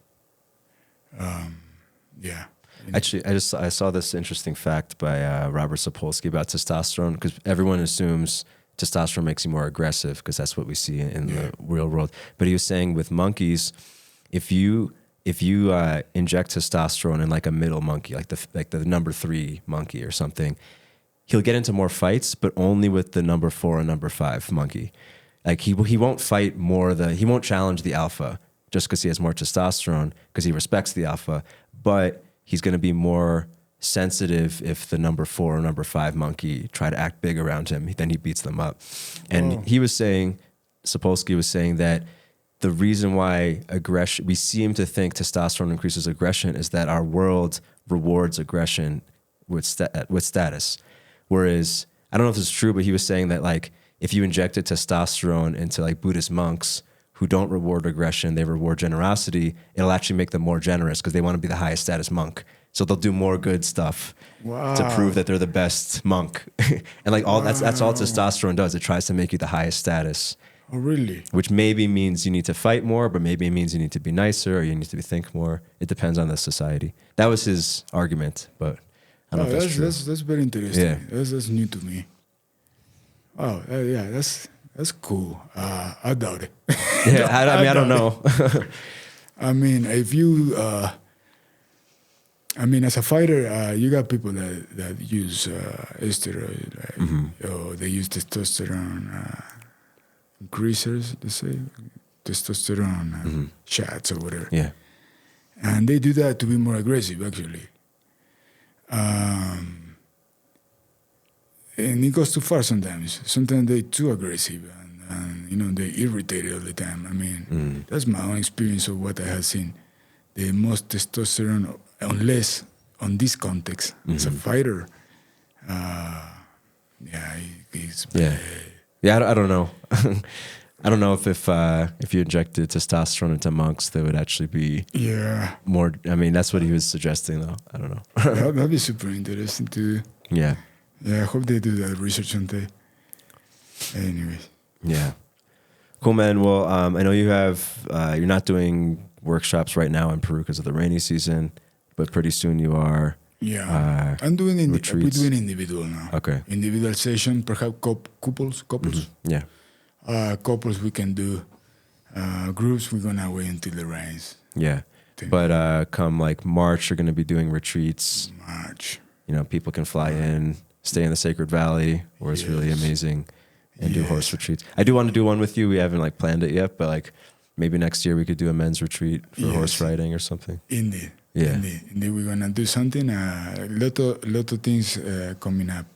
Actually, I saw this interesting fact by Robert Sapolsky about testosterone, because everyone assumes testosterone makes you more aggressive because that's what we see in the real world. But he was saying with monkeys, if you inject testosterone in like a middle monkey, like the number 3 monkey or something, he'll get into more fights, but only with the number 4 and number 5 monkey. Like he won't fight he won't challenge the alpha just because he has more testosterone, because he respects the alpha, but he's going to be more sensitive if the number 4 or number 5 monkey try to act big around him, then he beats them up. And he was saying, Sapolsky was saying that the reason why aggression, we seem to think testosterone increases aggression, is that our world rewards aggression with status. Whereas, I don't know if this is true, but he was saying that like, if you injected testosterone into like Buddhist monks who don't reward aggression, they reward generosity, it'll actually make them more generous because they want to be the highest status monk. So they'll do more good stuff Wow. to prove that they're the best monk. And like that's all testosterone does. It tries to make you the highest status. Oh, really? Which maybe means you need to fight more, but maybe it means you need to be nicer or you need to think more. It depends on the society. That was his argument, but I don't know if that's true. That's very interesting. Yeah. That's new to me. Oh, yeah, that's cool. I doubt it. Yeah, I don't know. I mean, if you, as a fighter, you got people that use steroid, or they use testosterone increasers, they say, testosterone shots or whatever. Yeah. And they do that to be more aggressive, actually. And it goes too far sometimes. Sometimes they're too aggressive and they irritate all the time. I mean, that's my own experience of what I have seen. The most testosterone, unless on this context, as a fighter, it's bad. Yeah, I don't know. I don't know if you injected testosterone into monks, they would actually be more. I mean, that's what he was suggesting, though. I don't know. That'd be super interesting to. Yeah. Yeah, I hope they do that research someday. Anyways. Yeah. Cool, man. Well, I know you have. You're not doing workshops right now in Peru because of the rainy season, but pretty soon you are. Yeah, I'm doing we're doing individual now. Okay. Individual session, perhaps couples. Yeah. Couples we can do. Groups we're gonna wait until the rains. Yeah. But come like March, you're gonna be doing retreats. March. People can fly in, stay in the Sacred Valley, where it's really amazing, and do horse retreats. I do want to do one with you. We haven't like planned it yet, but like maybe next year we could do a men's retreat for horse riding or something. Indeed. Yeah. Indeed, we're gonna do something. A lot of things coming up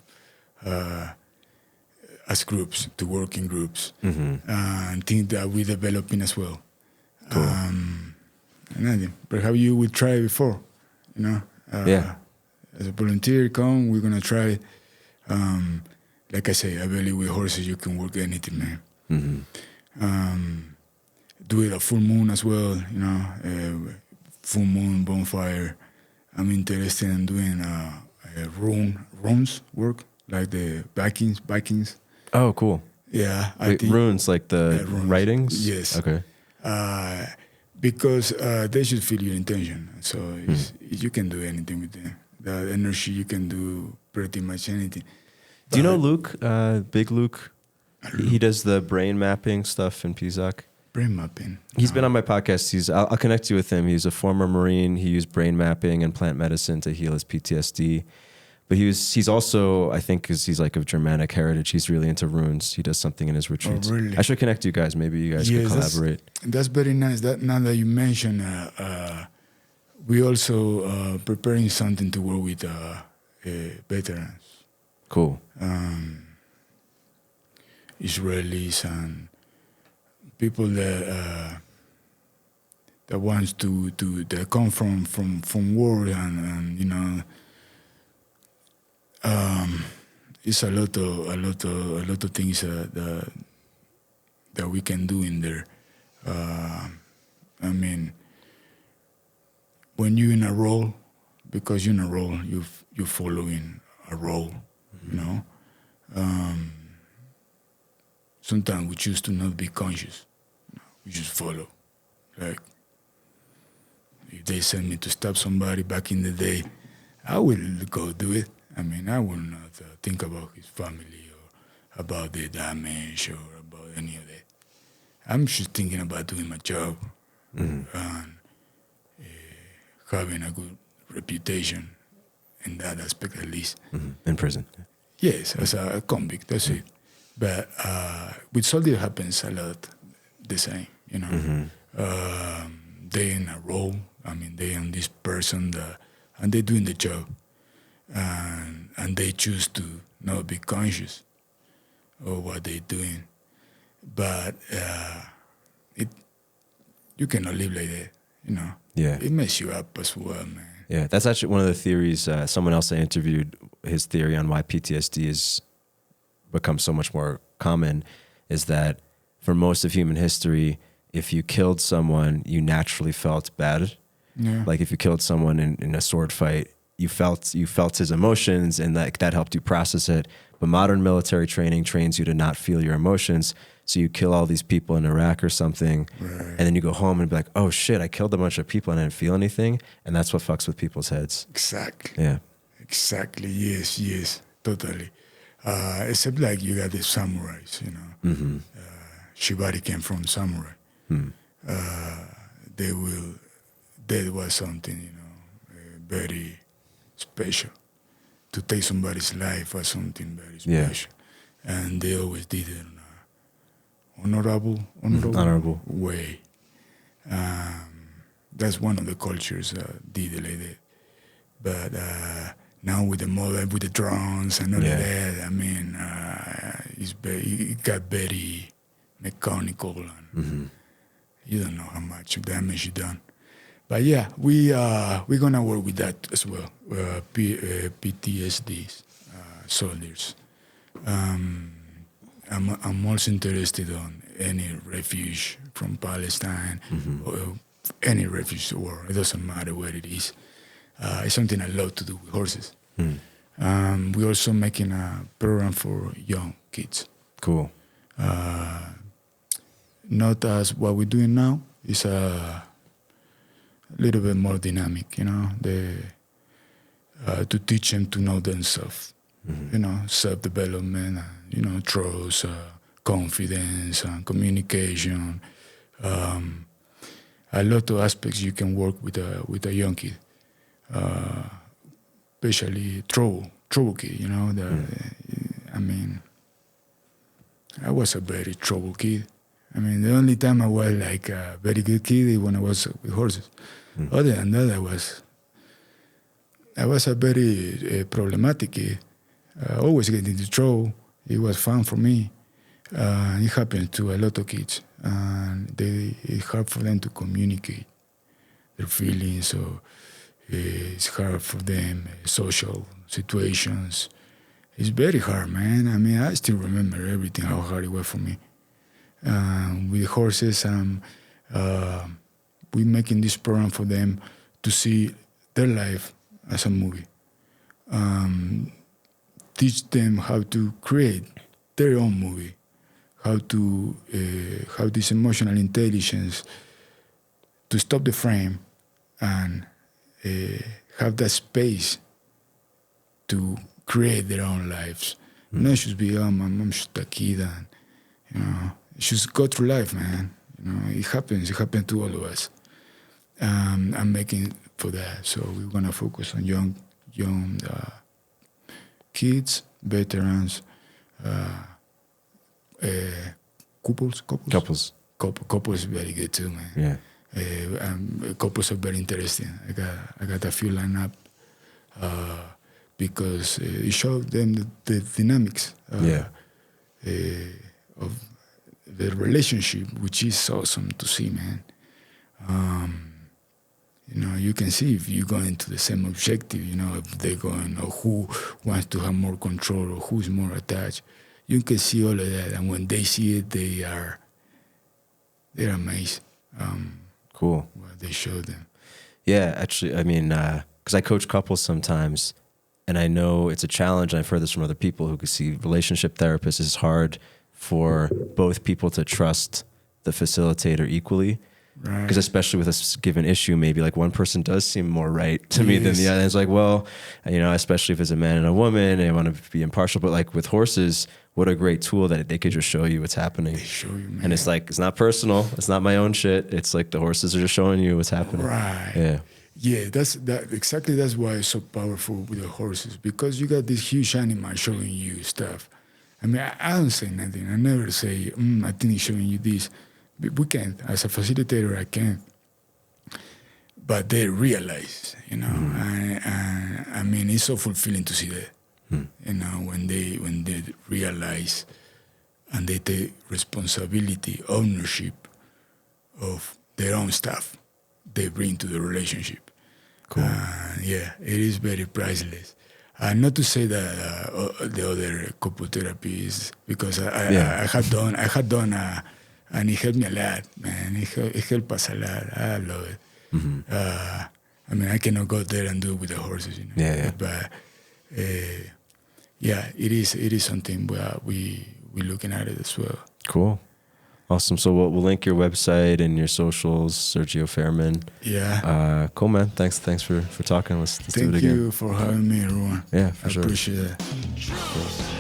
as groups, to work in groups, and things that we're developing as well. Cool. And perhaps you would try before, as a volunteer, come. We're gonna try. Like I say, I believe with horses you can work anything, man. Do it a full moon as well, full moon, bonfire. I'm interested in doing runes work, like the Vikings. Oh, cool. Yeah. Runes, like the runes. Writings? Yes. Okay. Because they should feel your intention. So you can do anything with them. That energy, you can do pretty much anything. Do you know Luke, Big Luke? He does the brain mapping stuff in Pisac. Brain mapping. He's been on my podcast. I'll connect you with him. He's a former Marine. He used brain mapping and plant medicine to heal his PTSD. But he's also, I think, because he's like of Germanic heritage, he's really into runes. He does something in his retreats. Oh, really? I should connect you guys. Maybe you guys could collaborate. That's very nice. That now that you mention, we also preparing something to work with veterans. Cool. Israelis and people that wants to that come from war and it's a lot of things that we can do in there. I mean, when you're in a role, because you're in a role, you're following a role, sometimes we choose to not be conscious. We just follow. Like, if they send me to stop somebody back in the day, I will go do it. I mean, I will not think about his family or about the damage or about any of that. I'm just thinking about doing my job and having a good reputation in that aspect, at least. In prison. Yes, as a convict, that's it. But with soldier happens a lot the same, They in a role, they on this person, and they doing the job. And they choose to not be conscious of what they're doing. But you cannot live like that, Yeah. It messes you up as well, man. Yeah, that's actually one of the theories. Someone else I interviewed, his theory on why PTSD has become so much more common is that for most of human history, if you killed someone, you naturally felt bad. Yeah. Like if you killed someone in a sword fight, you felt his emotions, and that helped you process it. But modern military training trains you to not feel your emotions. So you kill all these people in Iraq or something, Right. and then you go home and be like, oh shit, I killed a bunch of people and I didn't feel anything. And that's what fucks with people's heads. Exactly. Yeah. Exactly. Yes. Totally. Except like you got the samurais, you know. Mm-hmm. Shibari came from samurai. Hmm. That was something, you know, very special. To take somebody's life was something very Yeah. special. And they always did it in an honorable way. That's one of the cultures did it like that. But now with the drones and all of that, I mean, it got very mechanical, and you don't know how much damage you done. But yeah, we're gonna work with that as well. PTSD soldiers. I'm also interested on any refuge from Palestine, or any refuge war. It doesn't matter where it is. It's something I love to do with horses. We're also making a program for young kids. Cool. Not as what we're doing now. It's a little bit more dynamic, you know. To teach them to know themselves, you know, self-development, you know, trust, confidence, communication. A lot of aspects you can work with a young kid, especially trouble kid. You know, I mean, I was a very trouble kid. I mean, the only time I was like a very good kid is when I was with horses. Other than that, I was a very problematic kid. Always getting into trouble. It was fun for me. It happened to a lot of kids. And it's hard for them to communicate their feelings. So it's hard for them, social situations. It's very hard, man. I mean, I still remember everything, how hard it was for me. With horses, we're making this program for them to see their life as a movie. Teach them how to create their own movie, how this emotional intelligence to stop the frame and have that space to create their own lives. Not just be, I'm just a kid, and you know, just go through life, man. You know, it happens to all of us. I'm making for that, so we're gonna focus on young kids, veterans, couples. Couples is very good too, man. Yeah. Couples are very interesting. I got a few lined up because it showed them the dynamics of the relationship, which is awesome to see, man. You know, you can see if you go into the same objective, you know, if they're going, or who wants to have more control, or who's more attached. You can see all of that, and when they see it, they're amazed. Cool. What they show them. Yeah, actually, I mean, because I coach couples sometimes, and I know it's a challenge, and I've heard this from other people who can see relationship therapists. It's hard for both people to trust the facilitator equally. Because especially with a given issue, maybe like one person does seem more right to me than the other. And it's like, well, you know, especially if it's a man and a woman, they want to be impartial. But like with horses, what a great tool that they could just show you what's happening. They show you, man. And it's like, it's not personal. It's not my own shit. It's like the horses are just showing you what's happening. Right. Yeah, that's why it's so powerful with the horses, because you got this huge animal showing you stuff. I mean, I don't say nothing. I never say, I think he's showing you this. We can't. As a facilitator, I can't. But they realize, you know, and I mean, it's so fulfilling to see that, you know, when they realize and they take responsibility, ownership of their own stuff they bring to the relationship. Cool. Yeah, it is very priceless. Not to say that the other couple therapies, because I had done and it helped me a lot, man. It helped us a lot. I love it. I mean, I cannot go there and do it with the horses, you know. Yeah. But yeah, it is something where we're looking at it as well. Cool. Awesome. So we'll link your website and your socials, Sergio Faerman. Yeah. Cool, man. Thanks for talking. Let's do it again. Thank you for having me, everyone. Yeah, for I sure. appreciate it. Cool.